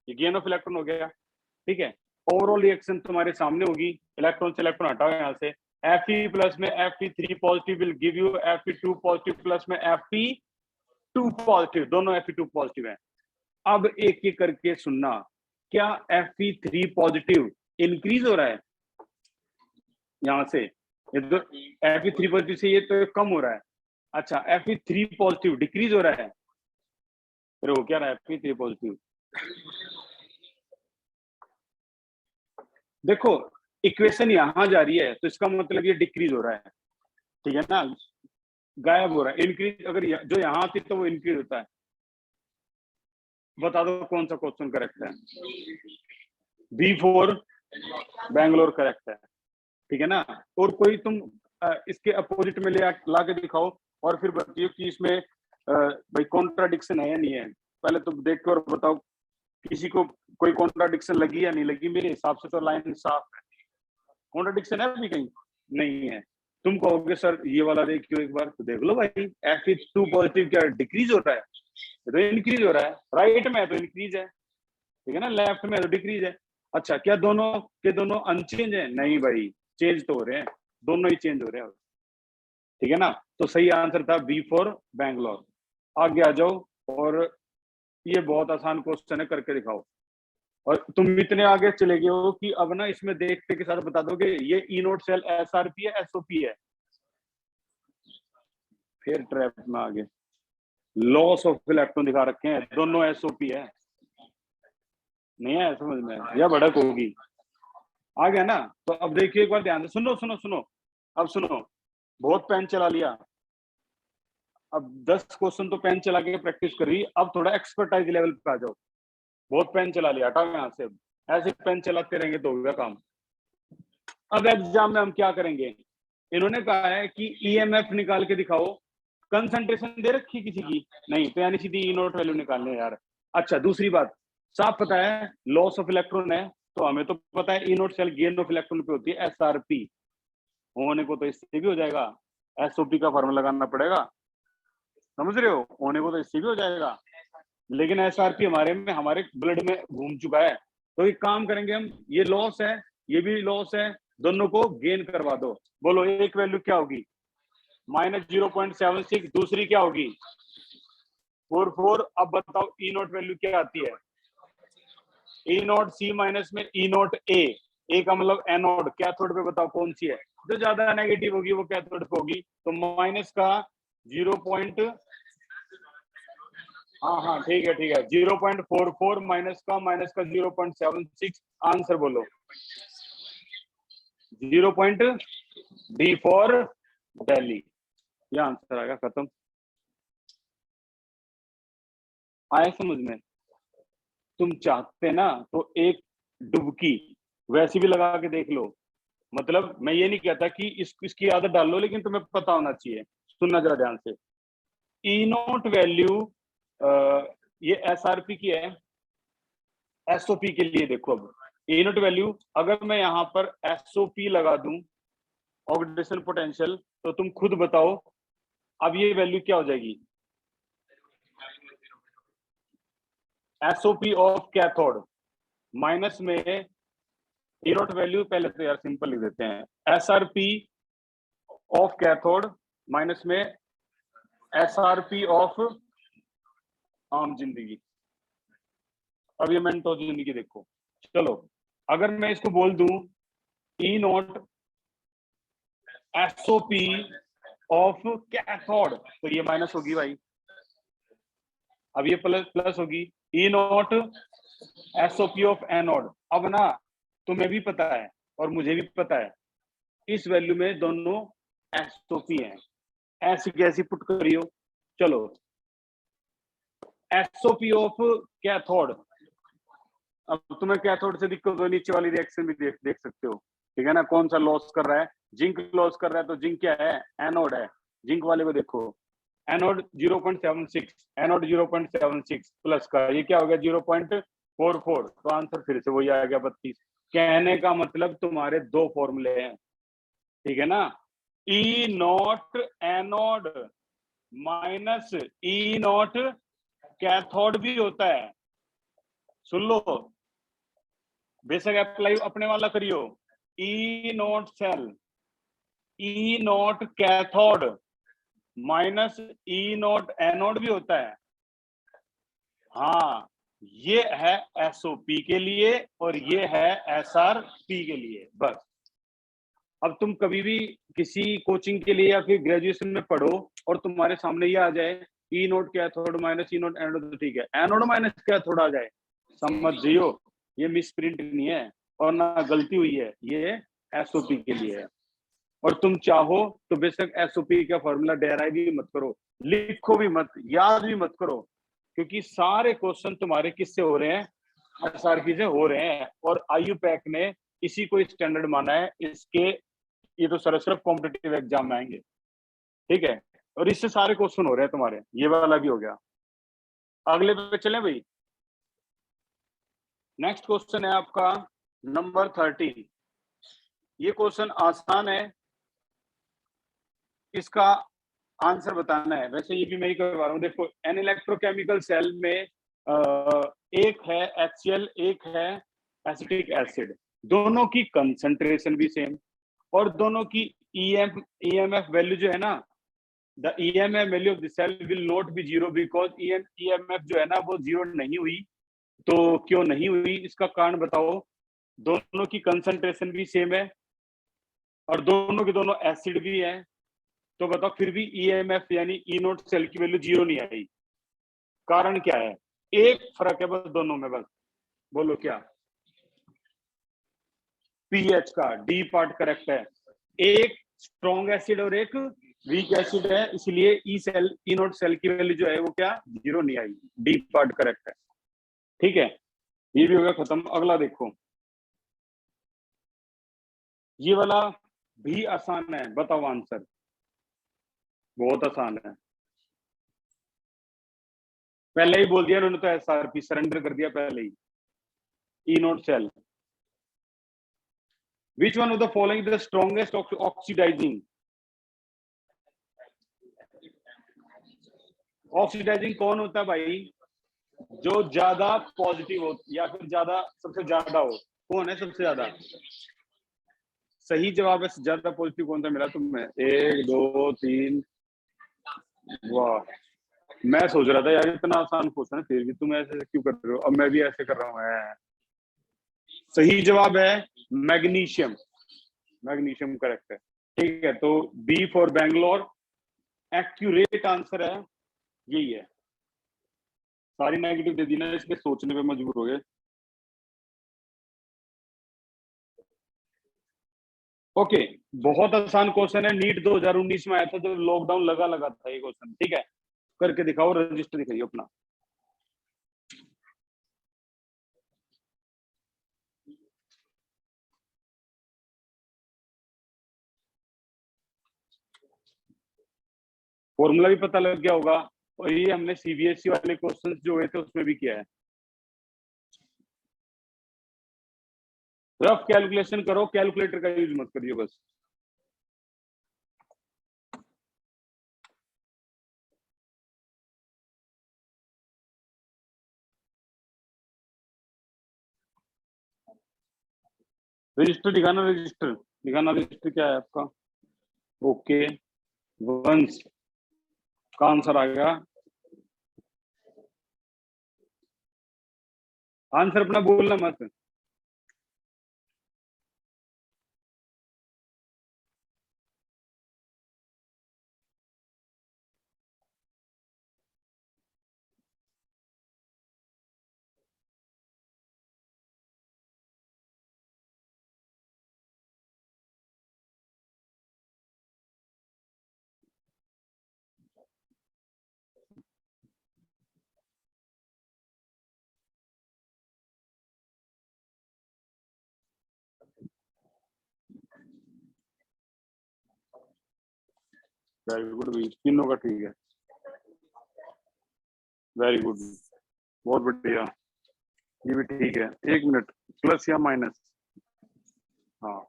ये गेन ऑफ इलेक्ट्रॉन हो गया, ठीक है। ओवरऑल रिएक्शन तुम्हारे सामने होगी, इलेक्ट्रॉन से इलेक्ट्रॉन हटाओ यहाँ से, Fe प्लस में Fe3 positive will give you Fe2 positive plus में Fe2 पॉजिटिव, दोनों Fe2 पॉजिटिव है। अब एक एक करके सुनना, क्या Fe3 पॉजिटिव इंक्रीज हो रहा है यहां से, ये तो Fe3 पॉजिटिव से ये तो कम हो रहा है। अच्छा Fe3 पॉजिटिव डिक्रीज हो रहा है, फिर वो क्या रहा है Fe3 पॉजिटिव, देखो इक्वेशन यहां जा रही है तो इसका मतलब ये डिक्रीज हो रहा है, ठीक है ना, गायब हो रहा है। इंक्रीज अगर जो यहां थी तो वो इंक्रीज होता है। बता दो कौन सा क्वेश्चन करेक्ट है, B4 बैंगलोर करेक्ट है, ठीक है ना। और कोई तुम इसके अपोजिट में ला के दिखाओ और फिर बताइए कि इसमें भाई कॉन्ट्राडिक्शन है या नहीं है। पहले तुम देख कर बताओ किसी को कोई कॉन्ट्राडिक्शन लगी या नहीं लगी, मेरे हिसाब से तो लाइन साफ है। कॉन्ट्राडिक्शन है अभी कहीं नहीं है, तुम कहोगे सर ये वाला देखियो एक बार, तो देख लो भाई Fe2 पॉजिटिव क्या डिक्रीज हो रहा है, तो इंक्रीज हो रहा है, राइट में है तो इंक्रीज है, ठीक है ना, लेफ्ट में है तो डिक्रीज है। अच्छा क्या दोनों के दोनों अनचेंज है, नहीं भाई चेंज तो हो रहे हैं, दोनों ही चेंज हो रहे हैं, ठीक है ना। तो सही आंसर था B4 बैंगलोर। आगे आ जाओ, और ये बहुत आसान क्वेश्चन है, करके दिखाओ। और तुम इतने आगे चले गए हो कि अब ना इसमें देखते के साथ बता दोगे ये ई नोट सेल SRP है SOP है, फिर ट्रैप में आगे लॉस ऑफ इलेक्ट्रॉन दिखा रखे हैं, दोनों SOP है, नहीं है समझ में या भड़क होगी, आ गया ना। तो अब देखिए एक बार ध्यान से सुनो सुनो सुनो, अब सुनो, बहुत पेन चला लिया, अब 10 क्वेश्चन तो पेन चला के प्रैक्टिस करी, अब थोड़ा एक्सपर्टाइज लेवल पे आ जाओ। बहुत पेन चला लिया, हटाओ यहाँ से, ऐसे पेन चलाते रहेंगे तो होगा काम। अब एग्जाम में हम क्या करेंगे, इन्होंने कहा है कि EMF निकाल के दिखाओ, कंसंट्रेशन दे रखी किसी की नहीं, तो यानी सीधी ई नोट वैल्यू निकालने यार। अच्छा दूसरी बात, साफ पता है लॉस ऑफ इलेक्ट्रॉन है, तो हमें तो पता है E naught cell gain of electron पे होती है SRP, होने को तो इससे भी हो जाएगा, SOP का फॉर्मूला लगाना पड़ेगा, समझ रहे हो, होने को तो इससे भी हो जाएगा, लेकिन SRP हमारे में हमारे ब्लड में घूम चुका है। तो एक काम करेंगे हम, ये लॉस है ये भी लॉस है, दोनों को गेन करवा दो। बोलो एक वैल्यू क्या होगी, -0.76, दूसरी क्या होगी 44। अब बताओ ई नोट वैल्यू क्या आती है, ई नोट C माइनस में ई नोट A का मतलब एनोड, कैथोड पे बताओ कौन सी है, जो ज्यादा नेगेटिव होगी वो कैथोड पे होगी, तो माइनस का 0. हाँ ठीक है 0.44 माइनस का 0.76, आंसर बोलो 0.D फॉर दिल्ली, ये आंसर आएगा, खत्म। आया समझ में, तुम चाहते ना तो एक डुबकी वैसी भी लगा के देख लो, मतलब मैं ये नहीं कहता कि इसकी आदत डाल लो, लेकिन तुम्हें पता होना चाहिए, सुनना जरा ध्यान से। ई नोट वैल्यू ये SRP की है, SOP के लिए देखो, अब ई नोट वैल्यू अगर मैं यहाँ पर SOP लगा दूं ऑक्सीडेशन पोटेंशियल, तो तुम खुद बताओ अब ये वैल्यू क्या हो जाएगी, एसओपी ऑफ कैथोड माइनस में ई नॉट वैल्यू, पहले तो यार सिंपल लिख देते हैं, एसआरपी ऑफ कैथोड माइनस में एसआरपी ऑफ आम जिंदगी। अब ये मेंटो जिंदगी देखो, चलो अगर मैं इसको बोल दूं ई नॉट एसओपी ऑफ कैथोड, तो ये माइनस होगी भाई, अब ये प्लस प्लस होगी, ई नॉट एसओपी ऑफ एनोड। अब ना तुम्हें भी पता है और मुझे भी पता है इस वैल्यू में दोनों एसओपी हैं, ऐसी कैसी पुट करियो। चलो एसओपी ऑफ कैथोड, अब तुम्हें कैथोड से दिक्कत हो, नीचे वाली रिएक्शन भी देख सकते हो, ठीक है ना, कौन सा लॉस कर रहा है, जिंक लॉस कर रहा है, तो जिंक क्या है, एनोड है, जिंक वाले को देखो, एनोड 0.76, एनोड 0.76 प्लस का ये क्या हो गया 0.44, तो आंसर फिर से वही आ गया 32। कहने का मतलब तुम्हारे दो फॉर्मूले हैं, ठीक है ना, E naught anode minus E naught cathode भी होता है, सुन लो, बेशक अप्लाई अपने वाला करियो, E naught cell E naught cathode minus E naught anode भी होता है। हाँ, ये है एसओपी के लिए और ये है एसआरपी के लिए, बस। अब तुम कभी भी किसी कोचिंग के लिए या फिर ग्रेजुएशन में पढ़ो और तुम्हारे सामने ये आ जाए ई नोट कैथोड माइनस ई नोट एनोड, तो ठीक है, एनोड माइनस कैथोड आ जाए, समझ जियो, ये मिसप्रिंट नहीं है और ना गलती हुई है, ये एसओपी के लिए है। और तुम चाहो तो बेशक एसओपी का फॉर्मूला डेराइव भी मत करो, लिखो भी मत, याद भी मत करो, क्योंकि सारे क्वेश्चन तुम्हारे किससे हो रहे हैं, एसआरपी से हो रहे हैं, और आईयू पैक ने इसी को स्टैंडर्ड माना है, इसके ये तो सिर्फ कॉम्पिटिटिव एग्जाम में आएंगे, ठीक है, और इससे सारे क्वेश्चन हो रहे हैं तुम्हारे, ये वाला भी हो गया। अगले पे चले भाई, नेक्स्ट क्वेश्चन है आपका नंबर 13। ये क्वेश्चन आसान है, इसका आंसर बताना है, वैसे ये भी मैं ही करवा रहा हूँ। देखो एन इलेक्ट्रोकेमिकल सेल में एक है HCl, एक है एसिटिक एसिड, दोनों की कंसंट्रेशन भी सेम और दोनों की EMF वैल्यू जो है ना, the EMF value of the cell will not be zero because EMF जो है ना वो जीरो नहीं हुई। तो क्यों नहीं हुई, इसका कारण बताओ। दोनों की कंसंट्रेशन भी सेम है और दोनों के दोनों एसिड भी है, तो बताओ फिर भी EMF यानी ई नोट सेल की वैल्यू जीरो नहीं आई, कारण क्या है, एक फर्क है बस दोनों में, बस बोलो क्या, पीएच का डी पार्ट करेक्ट है, एक स्ट्रॉन्ग एसिड और एक वीक एसिड है, इसलिए ई नोट सेल की वैल्यू जो है वो क्या जीरो नहीं आई, डी पार्ट करेक्ट है, ठीक है, ये भी हो गया खत्म। अगला देखो, ये वाला भी आसान है, बताओ आंसर, बहुत आसान है, पहले ही बोल दिया उन्होंने तो, एसआरपी सरेंडर कर दिया पहले ही, E naught cell. Which one of the following is the strongest oxidizing? Oxidising कौन होता है भाई, जो ज्यादा पॉजिटिव हो या फिर ज्यादा सबसे ज्यादा हो, कौन है सबसे ज्यादा, सही जवाब है, ज्यादा पॉजिटिव कौन सा मिला तुम्हें, 1 2 3, वाह, मैं सोच रहा था यार इतना आसान क्वेश्चन है फिर भी तुम ऐसे क्यों कर रहे हो, अब मैं भी ऐसे कर रहा हूँ। सही जवाब है मैग्नीशियम, मैग्नीशियम करेक्ट है, ठीक है, तो B for Bangalore accurate answer है, यही है। सारी नेगेटिव दे दी ना, इसलिए सोचने पे मजबूर हो गए। ओके, बहुत आसान क्वेश्चन है, नीट 2019 में आया था जब लॉकडाउन लगा था ये क्वेश्चन, ठीक है, करके दिखाओ, रजिस्टर दिखाइए अपना। फॉर्मूला भी पता लग गया होगा, और ये हमने सीबीएसई वाले क्वेश्चंस जो हुए थे उसमें भी किया है। रफ कैलकुलेशन करो, कैलकुलेटर का यूज मत करिए बस। रजिस्टर दिखाना, रजिस्टर दिखाना, रजिस्टर क्या है आपका? ओके, वंस का आंसर आ गया। आंसर अपना बोलना मत। वेरी गुड भाई, तीनों का ठीक है। वेरी गुड, बहुत बढ़िया, ये भी ठीक है। 1 मिनट, प्लस या माइनस? हाँ,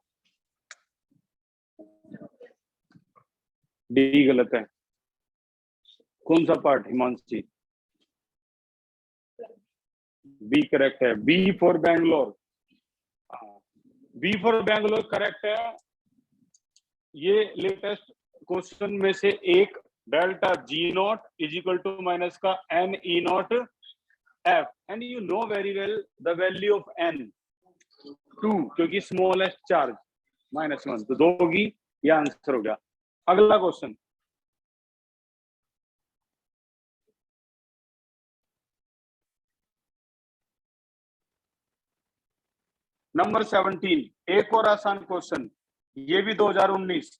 डी गलत है। कौन सा पार्ट हिमांशी? बी करेक्ट है, B for Bangalore. B for Bangalore correct है। ये लेटेस्ट क्वेश्चन में से एक, delta G naught is equal to minus का n E naught F, and you know very well the value of n 2, क्योंकि स्मॉलेस्ट चार्ज -1, तो 2 होगी, ये आंसर हो गया। अगला क्वेश्चन, नंबर 17, एक और आसान क्वेश्चन, ये भी 2019।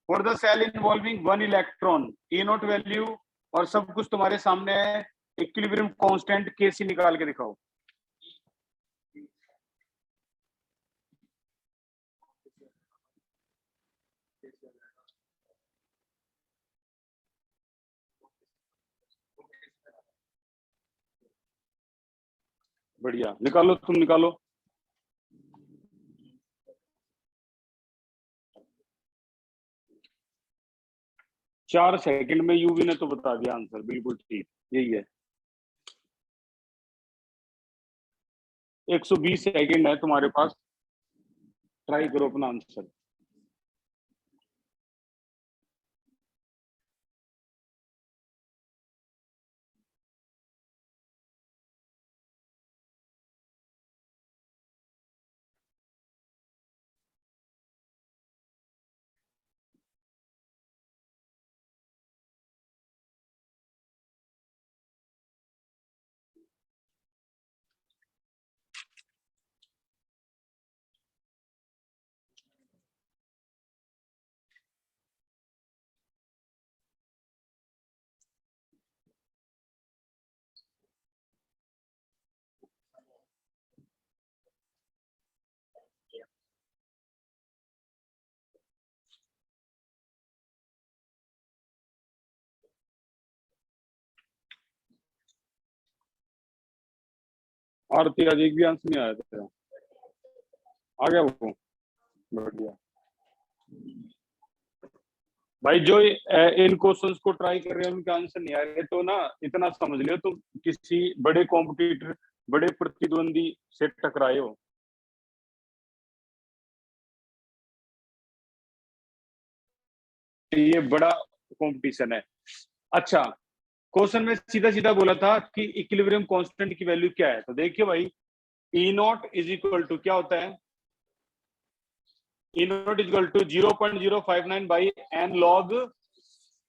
For the cell involving 1 electron, E not value और सब कुछ तुम्हारे सामने है, इक्विलिब्रियम कांस्टेंट केसी निकाल के दिखाओ। बढ़िया, निकालो, तुम निकालो। 4 सेकंड में यूवी ने तो बता दिया आंसर, बिल्कुल ठीक, यही है। 120 सेकंड है तुम्हारे पास, ट्राई करो अपना आंसर। आरती, आज एक भी आंसर नहीं आया था, आ गया वो? बढ़िया भाई, जो इन क्वेश्चंस को ट्राई कर रहे हैं उनके आंसर नहीं आ रहे, तो ना इतना समझ लियो तुम किसी बड़े कॉम्पिटिटर, बड़े प्रतिद्वंदी से टकराए हो। ये बड़ा कंपटीशन है। अच्छा, क्वेश्चन में सीधा सीधा बोला था कि इक्विलिब्रियम कांस्टेंट की वैल्यू क्या है, तो देखिए भाई, E naught is equal to क्या होता है? E naught is equal to 0.059 by n log.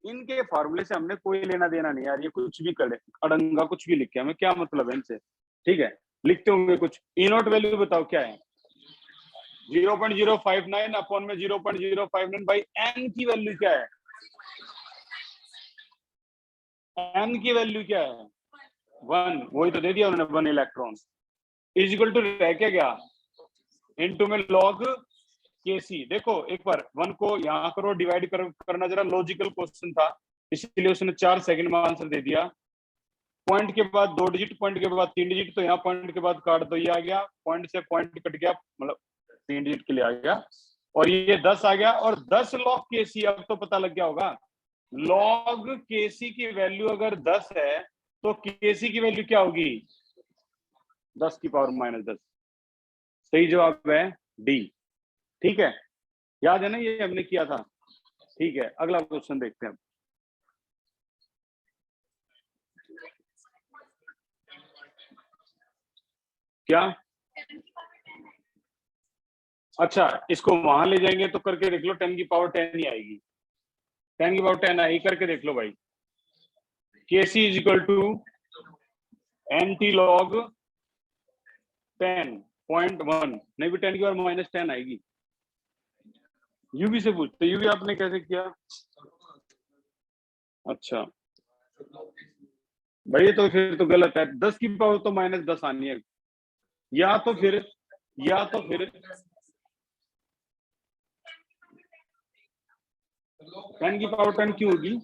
इनके फॉर्मूले से हमने कोई लेना देना नहीं यार, ये कुछ भी करे अड़ंगा कुछ भी लिखे, हमें क्या मतलब है इनसे, ठीक है? लिखते होंगे कुछ। ई नॉट वैल्यू बताओ क्या है? 0.059 अपॉन में 0.059 बाई एन की वैल्यू क्या है? एन की वैल्यू क्या है? 1, वही तो दे दिया उन्होंने, 1 इलेक्ट्रॉन इज इक्वल टू रह क्या गया इनटू में लॉग केसी। देखो एक बार 1 को यहाँ करो, डिवाइड करना जरा लॉजिकल क्वेश्चन था, इसलिए उसने 4 सेकंड में आंसर दे दिया। पॉइंट के बाद 2 डिजिट, पॉइंट के बाद 3 डिजिट, तो यहाँ पॉइंट के बाद काट दो, ये आ गया, पॉइंट से पॉइंट कट गया, मतलब 3 डिजिट के लिए आ गया, और ये 10 आ गया, और 10 लॉग केसी। अब तो पता लग गया होगा, लॉग केसी की वैल्यू अगर 10 है तो केसी की वैल्यू क्या होगी? 10 की पावर -10। सही जवाब है डी। ठीक है, याद है ना, ये हमने किया था। ठीक है, अगला क्वेश्चन देखते हैं। क्या? अच्छा, इसको वहां ले जाएंगे तो करके देख लो, 10 की पावर 10 ही आएगी। 10 की पावर 10 आई, करके देख लो भाई। Kc is equal to anti log 10.1, नहीं भी 10 की पावर माइनस 10 आएगी। यूवी से पूछते, यूवी आपने कैसे किया? अच्छा भाई, तो फिर तो गलत है। 10 की पावर तो माइनस 10 आनी है, या तो फिर 10 की पावर 10 क्यों होगी?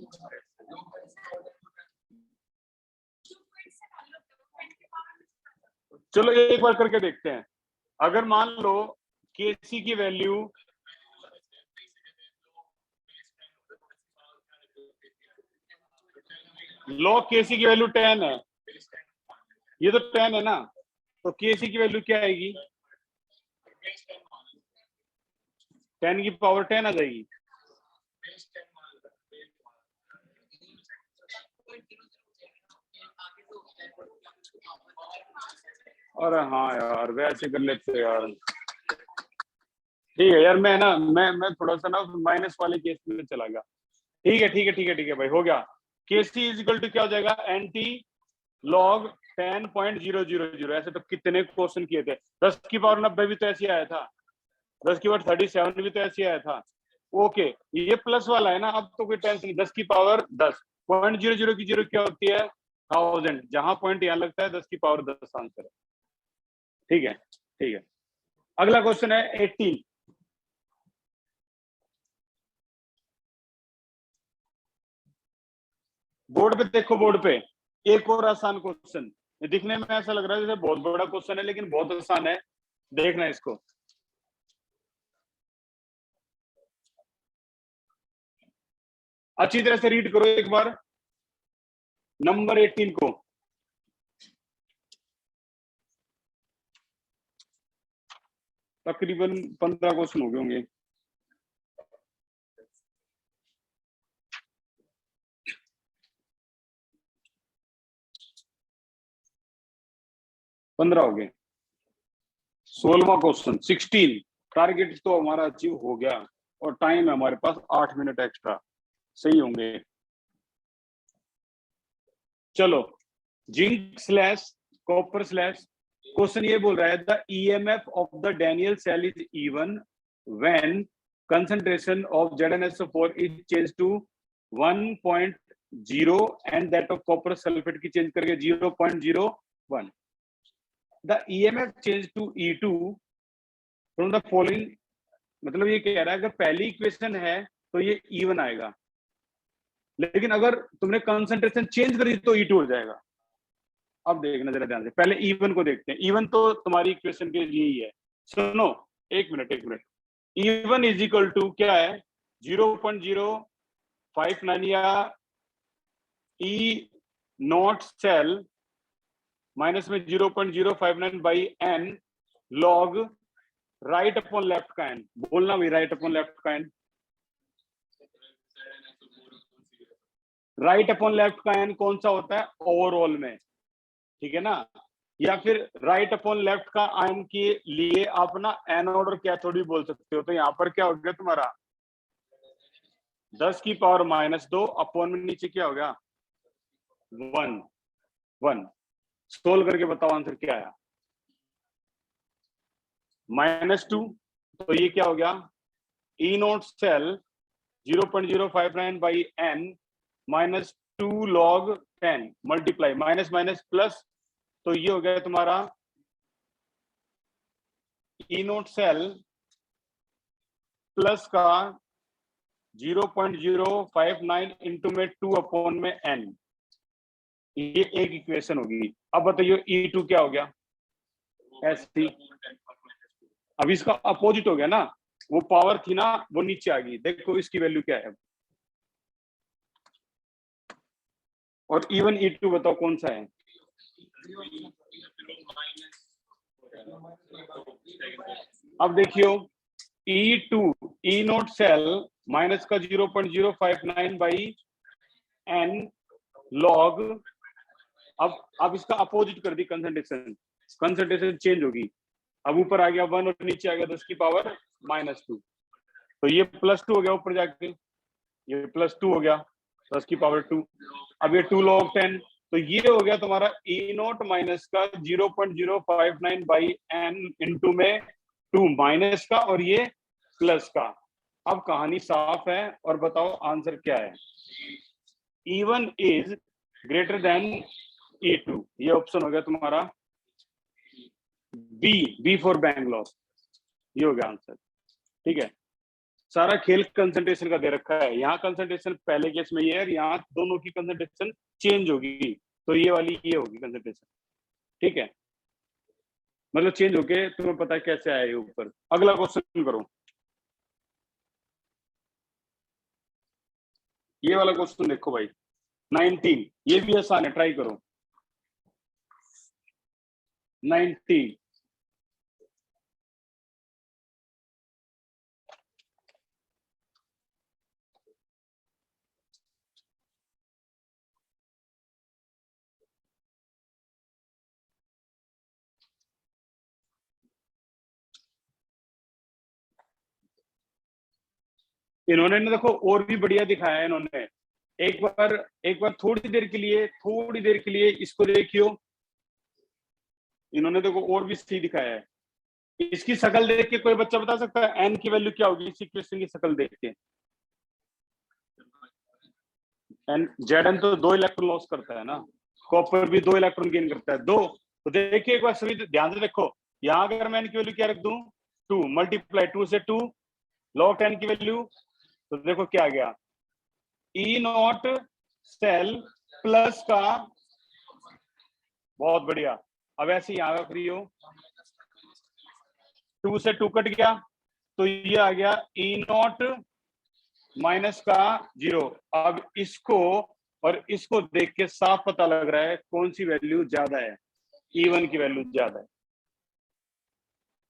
चलो एक बार करके देखते हैं। अगर मान लो केसी की वैल्यू, लॉग केसी की वैल्यू 10 है, ये तो 10 है ना, तो केसी की वैल्यू क्या आएगी? 10 की पावर 10 आ जाएगी। अरे हाँ यार, वैसे कर लेते यार। ठीक है यार, मैं थोड़ा सा ना माइनस वाले केस में चला गया। ठीक है ठीक है ठीक है ठीक है भाई, हो गया। केसी इज इक्वल टू क्या हो जाएगा? Anti log 10.000। ऐसे तो कितने क्वेश्चन किए थे। 10 की पावर 90 भी तो ऐसे आया था, 10 की पावर 37 भी तो ऐसे आया था। ओके, ये प्लस वाला है ना, अब तो कोई टेंशन नहीं। 10 की पावर 10, 0.00 की जीरो क्या होती है? 1000। जहां पॉइंट यहाँ लगता है 10 की पावर 10 आंसर है। ठीक है ठीक है, अगला क्वेश्चन है 18। बोर्ड पे देखो, बोर्ड पे एक और आसान क्वेश्चन। दिखने में ऐसा लग रहा है जैसे बहुत बड़ा क्वेश्चन है, लेकिन बहुत आसान है। देखना इसको, अच्छी तरह से रीड करो एक बार नंबर 18 को। तकरीबन 15 क्वेश्चन हो गए होंगे। पंद्रह हो गए। 16वां क्वेश्चन 16। टारगेट तो हमारा अचीव हो गया, और टाइम है हमारे पास 8 मिनट एक्स्ट्रा, सही होंगे। चलो, zinc slash copper slash, question ये बोल रहा है the EMF of the Daniell cell is even when concentration of ZnSO4 is changed to 1.0 and that of copper sulfate की चेंज करके 0.01। the EMF change to E2 from the following, मतलब ये कह रहा है अगर पहली इक्वेशन है तो ये E1 आएगा, लेकिन अगर तुमने कंसंट्रेशन चेंज करी तो E2 हो जाएगा। अब देखना जरा ध्यान से, पहले E1 को देखते हैं। E1 तो तुम्हारी इक्वेशन के लिए ही है। सुनो, एक minute. E1 is equal to क्या है? 0.059 या E नॉट सेल माइनस में 0.059 बाई n log right upon left का n। बोलना भाई, राइट अपॉन लेफ्ट का n। राइट अपॉन लेफ्ट का n कौन सा होता है? ओवरऑल में, ठीक है ना। या फिर राइट अपॉन लेफ्ट का n के लिए आप ना एन ऑर्डर कैथोड बोल सकते हो। तो यहाँ पर क्या हो गया तुम्हारा? 10 की पावर -2 अपॉन में नीचे क्या हो गया? 1। सोल्व करके बताओ आंसर क्या आया? -2। तो ये क्या हो गया? ई नोट सेल 0.059 बाई n -2 log 10 multiply minus minus plus, तो ये हो गया तुम्हारा ई नोट सेल प्लस का 0.059 इंटू में 2 अपॉन में n। ये एक इक्वेशन होगी। अब बताइए E2 क्या हो गया? ऐसी, अब इसका अपोजिट हो गया ना, वो पावर थी ना वो नीचे आ गई। देखो इसकी वैल्यू क्या है। और E1 E2 बताओ कौन सा है? अब देखियो E2 E note cell minus का 0.059 बाई n लॉग, अब इसका अपोजिट कर दी, कंसंट्रेशन चेंज होगी। अब ऊपर आ गया 1 और नीचे आ गया 10 की पावर -2, तो ये +2 हो गया ऊपर जाके, ये +2 हो गया 10 की पावर 2। अब ये 2 log 10, तो ये हो गया तुम्हारा E नोट माइनस का 0.059 बाई n इंटू में 2 माइनस का और ये प्लस का। अब कहानी साफ है और बताओ आंसर क्या है। E1 is greater than E2, ये ऑप्शन हो गया तुम्हारा बी फॉर बैंगलोर, ये हो गया आंसर। ठीक है, सारा खेल कंसंट्रेशन का दे रखा है। यहाँ कंसंट्रेशन पहले केस में ये है, यहाँ दोनों की कंसंट्रेशन चेंज होगी, तो ये वाली ये होगी कंसंट्रेशन। ठीक है, मतलब चेंज होके तुम्हें पता है कैसे आया ये ऊपर। अगला क्वेश्चन करो, ये वाला क्वेश्चन देखो भाई 19, ये भी आसान है, ट्राई करो 19। इन्होंने ना देखो और भी बढ़िया दिखाया है इन्होंने। एक बार थोड़ी देर के लिए इसको देखियो, इन्होंने देखो और भी सही दिखाया है। इसकी शक्ल देख के कोई बच्चा बता सकता है एन की वैल्यू क्या होगी इस इक्वेशन की शक्ल देख के? एन जेड एन तो 2 इलेक्ट्रॉन लॉस करता है ना, कॉपर भी 2 इलेक्ट्रॉन गेन करता है, 2। तो देखिए एक बार सभी ध्यान से देखो, यहाँ अगर मैं एन की वैल्यू क्या रख दूं 2 मल्टीप्लाई 2 से 2 लॉग 10 की वैल्यू, तो देखो क्या आ गया ई नॉट सेल प्लस का, बहुत बढ़िया। अब ऐसे यहाँ रख रही हो 2 से 2 कट गया, तो ये आ गया ई नॉट माइनस का 0। अब इसको और इसको देख के साफ पता लग रहा है कौन सी वैल्यू ज्यादा है, E1 की वैल्यू ज्यादा है।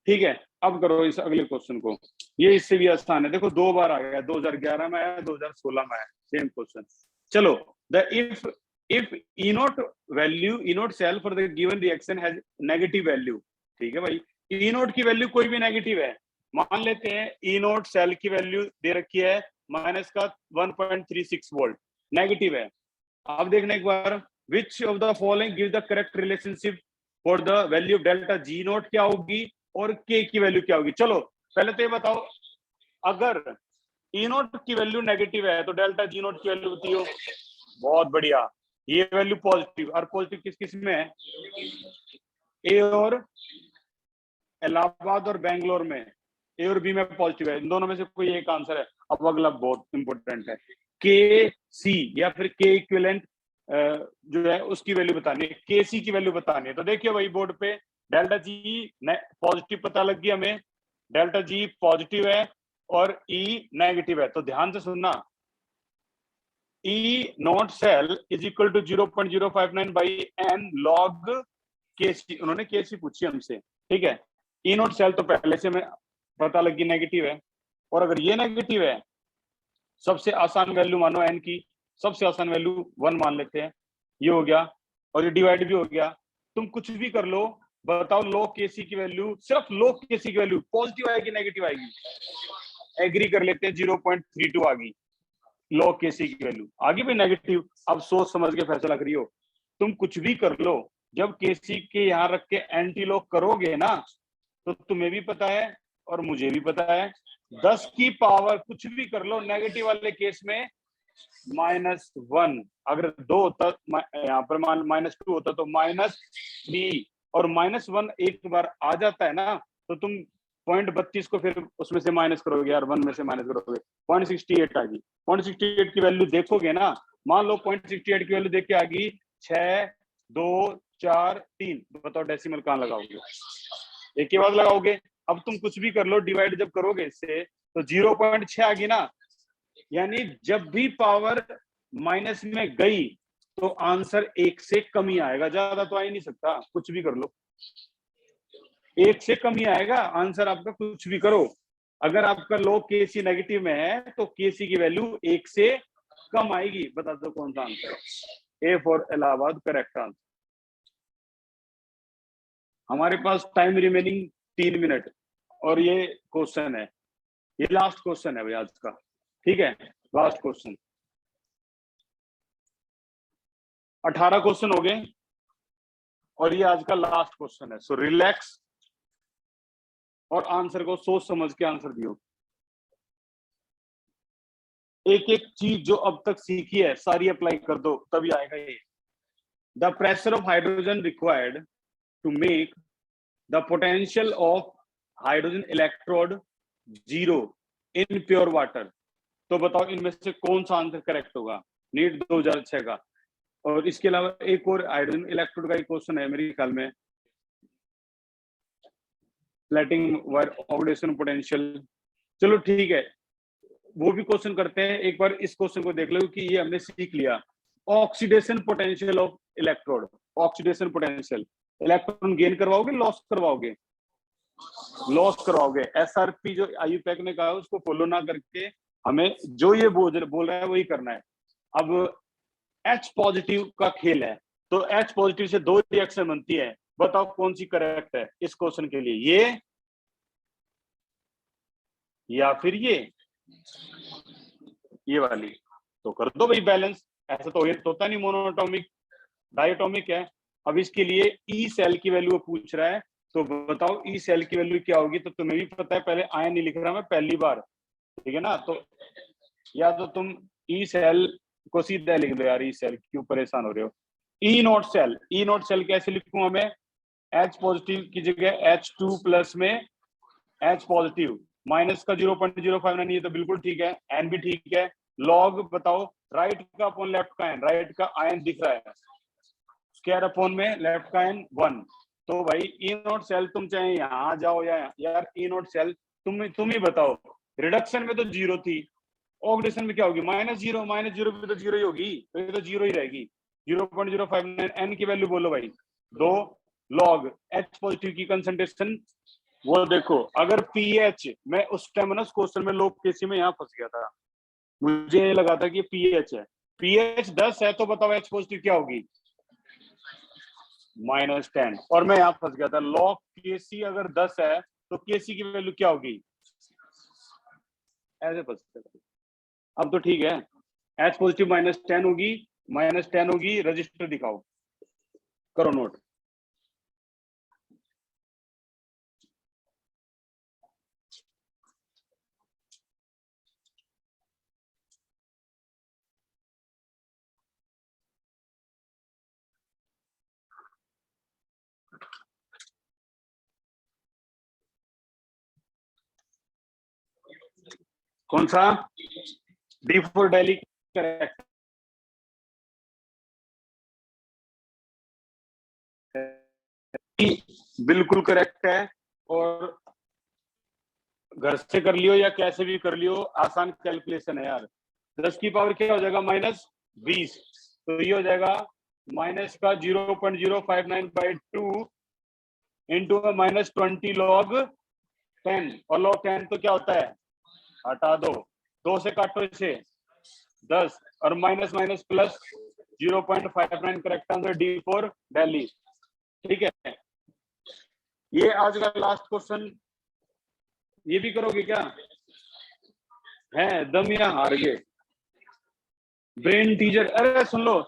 ठीक है, अब करो इस अगले क्वेश्चन को, ये इससे भी आसान है। देखो 2 बार आ गया, 2011 में आया, 2016 में आया, सेम क्वेश्चन। चलो, the if E not value, E not cell for the given reaction has negative value. ठीक है भाई, E नॉट की वैल्यू कोई भी नेगेटिव है, मान लेते हैं E नॉट सेल की वैल्यू दे रखी है माइनस का 1.36 वोल्ट, नेगेटिव है। अब देखना एक बार, which of the following give the correct relationship for the value of delta G naught क्या होगी और के की वैल्यू क्या होगी। चलो पहले तो ये बताओ, अगर ई नॉट की वैल्यू नेगेटिव है तो डेल्टा जी नॉट की वैल्यू होती हो, बहुत बढ़िया, ये वैल्यू पॉजिटिव, और पॉजिटिव किस किस में है, ए और इलाहाबाद और बेंगलोर में, ए और बी में पॉजिटिव है, इन दोनों में से कोई एक आंसर है। अब अगला बहुत इंपॉर्टेंट है, के सी या फिर के इक्विवेलेंट जो है उसकी वैल्यू बतानी है, के सी की वैल्यू बतानी है। तो देखिए भाई बोर्ड पे डेल्टा जी पॉजिटिव पता लग गया हमें, डेल्टा जी पॉजिटिव है और ई नेगेटिव है। तो ध्यान से सुनना, E naught cell is equal to 0.059 by n log K C, उन्होंने के सी पूछी हमसे। ठीक है, ई नॉट सेल तो पहले से मैं पता लगी नेगेटिव है, और अगर ये नेगेटिव है, सबसे आसान वैल्यू मानो एन की, सबसे आसान वैल्यू 1 मान लेते हैं, ये हो गया, और ये डिवाइड भी हो गया। तुम कुछ भी कर लो, बताओ लॉग केसी की वैल्यू, सिर्फ लॉग केसी की वैल्यू पॉजिटिव आएगी नेगेटिव आएगी? एग्री कर लेते हैं, 0.32 आ गई लॉग केसी की वैल्यू, आगे भी नेगेटिव। अब सोच समझ के फैसला करियो, तुम कुछ भी कर लो, जब केसी के यहाँ रख के एंटी लॉग करोगे ना, तो तुम्हें भी पता है और मुझे भी पता है 10 की पावर कुछ भी कर लो, नेगेटिव वाले केस में -1, अगर 2 होता यहाँ पर -2 होता तो -3, और -1 एक बार आ जाता है ना, तो तुम 0.32 को फिर उसमें से माइनस करोगे यार, 1 में से माइनस करोगे, 0.68 आ गई। 0.68 की वैल्यू देखोगे ना, मान लो 0.68 की वैल्यू देख के आ गई 6, 2, 4, 3, बताओ डेसिमल कहाँ लगाओगे? एक के बाद लगाओगे। अब तुम कुछ भी कर लो, डिवाइड जब करोगे इससे तो 0.6 आ गई ना, यानी जब भी पावर माइनस में गई तो आंसर 1 से कम ही आएगा, ज्यादा तो आ ही नहीं सकता, कुछ भी कर लो। एक से कम ही आएगा आंसर आपका, कुछ भी करो। अगर आपका लॉग केसी नेगेटिव में है तो केसी की वैल्यू एक से कम आएगी। बता दो कौन सा आंसर है। A for Allahabad correct answer. हमारे पास टाइम रिमेनिंग 3 मिनट और ये क्वेश्चन है, ये लास्ट क्वेश्चन है भाई आज का। ठीक है, लास्ट क्वेश्चन। 18 क्वेश्चन हो गए और ये आज का लास्ट क्वेश्चन है। सो रिलैक्स और आंसर को सोच समझ के आंसर दियो। एक एक चीज जो अब तक सीखी है सारी अप्लाई कर दो, तभी आएगा ये। The pressure of hydrogen required to make the potential of hydrogen electrode 0 in pure water. तो बताओ इनमें से कौन सा आंसर करेक्ट होगा? नीट 2006 का। और इसके अलावा एक और हाइड्रोजन इलेक्ट्रोड का एक क्वेश्चन है मेरे ख्याल में, फ्लैटिंग वायर ऑक्सीडेशन पोटेंशियल। चलो ठीक है, वो भी क्वेश्चन करते हैं। एक बार इस क्वेश्चन को देख लो कि ये हमने सीख लिया। Oxidation potential of electrode, oxidation potential, electron gain करवाओगे लॉस करवाओगे? लॉस करवाओगे। एसआरपी जो आईयूपैक ने कहा उसको फॉलो ना करके हमें जो ये बोल रहा है वही करना है। अब H पॉजिटिव का खेल है, तो H पॉजिटिव से 2 रिएक्शन बनती है। बताओ कौन सी करेक्ट है इस क्वेश्चन के लिए, ये या फिर ये वाली? तो कर दो भाई बैलेंस। ऐसा तो होता नहीं, मोनोएटॉमिक डायटोमिक है। अब इसके लिए ई सेल की वैल्यू पूछ रहा है, तो बताओ ई सेल की वैल्यू क्या होगी? तो तुम्हें भी पता है, पहले आयन नहीं लिख रहा मैं पहली बार, ठीक है ना? तो या तो तुम ई सेल को सीधा लिख दो यार, ई सेल क्यों परेशान हो रहे हो। E naught cell, E naught cell कैसे लिखूंगा मैं? H पॉजिटिव की जगह H2 प्लस में H पॉजिटिव माइनस का 0.059, ये तो बिल्कुल ठीक है। एन भी ठीक है। लॉग बताओ राइट का अपॉन लेफ्ट का आयन, राइट का आयन दिख रहा है, स्क्वायर अपॉन में लेफ्ट का आयन 1। तो भाई ई नॉट सेल तुम चाहे यहाँ जाओ या यार ई नॉट सेल तुम ही बताओ। रिडक्शन में तो 0 थी, ऑक्सीडेशन में क्या होगी? -0, -0 भी तो 0 ही होगी, तो ये तो 0 ही रहेगी। 0.059 एन की वैल्यू बोलो भाई 2 लॉग H पॉजिटिव की कंसंट्रेशन। वो देखो अगर पीएच, मैं उस टाइम ना उस क्वेश्चन में लोग केसी में यहाँ फंस गया था, मुझे ये लगा था कि पीएच है, पीएच 10 है तो बताओ H पॉजिटिव क्या होगी? -10। और मैं यहाँ फंस गया था, लॉग केसी अगर 10 है तो केसी की वैल्यू क्या होगी? ऐसे फंस गया था। अब तो ठीक है, H पॉजिटिव -10 होगी, -10 होगी। रजिस्टर दिखाओ, करो नोट। कौन सा? D for Delhi correct. बिल्कुल करेक्ट है। और घर से कर लियो या कैसे भी कर लियो, आसान कैलकुलेशन है यार। 10 की पावर क्या हो जाएगा? -20। तो ये हो जाएगा माइनस का 0.059/2 इंटू -20 लॉग 10। और लॉग 10 तो क्या होता है? हटा दो, 2 से काटो इसे 10, और minus minus plus 0.59 correct answer, D for Delhi. ठीक है, ये आज का लास्ट क्वेश्चन। ये भी करोगे क्या? है दम या हार गए? ब्रेन टीचर, अरे सुन लो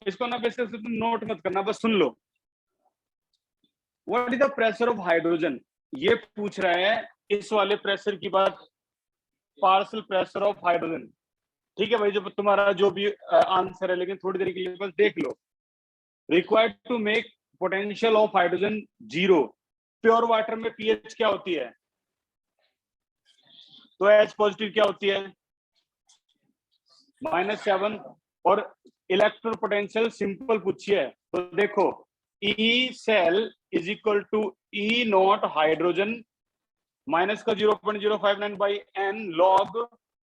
इसको ना, बेसिकली तुम नोट मत करना, बस सुन लो। What is the pressure of hydrogen? ये पूछ रहा है इस वाले प्रेशर की बात, पार्शियल प्रेशर ऑफ हाइड्रोजन। ठीक है भाई, जो तुम्हारा जो भी आंसर है, लेकिन थोड़ी देर के लिए बस देख लो। Required to make potential of hydrogen 0। Pure water में पीएच क्या होती है? तो H पॉजिटिव क्या होती है? -7। और इलेक्ट्रॉन पोटेंशियल सिंपल पूछी है, तो देखो E cell is equal to E not hydrogen minus का 0.059/n log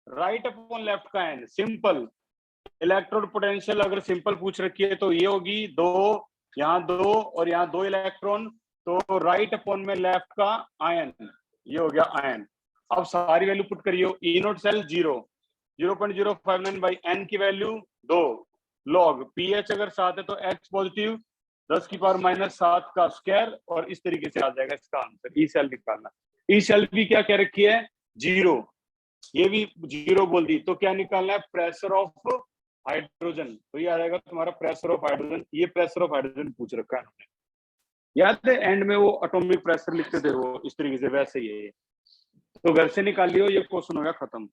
right upon left का n। सिंपल। इलेक्ट्रॉन पोटेंशियल अगर सिंपल पूछ रखी है तो ये होगी 2, यहाँ 2 और यहाँ 2 इलेक्ट्रॉन, तो राइट अपोन में लेफ्ट का आयन, ये हो गया आयन। अब सारी वैल्यू पुट करियो, ई नोट सेल 0.059 बाई एन की वैल्यू 2 लॉग पीएच अगर 7 है तो एच पॉजिटिव 10 की पावर -7 का स्क्वायर, और इस तरीके से आ जाएगा इसका आंसर। ई सेल निकालना। ई सेल भी क्या कह रखी है 0, ये भी 0 बोल दी, तो क्या निकालना है प्रेशर ऑफ हाइड्रोजन, तो ये आ जाएगा तुम्हारा प्रेशर ऑफ हाइड्रोजन। ये प्रेशर ऑफ हाइड्रोजन पूछ रखा है उन्होंने, याद है एंड में वो एटॉमिक प्रेशर लिखते थे वो इस तरीके से, वैसे ही है। तो घर से निकाल लियो, ये क्वेश्चन हो गया खत्म।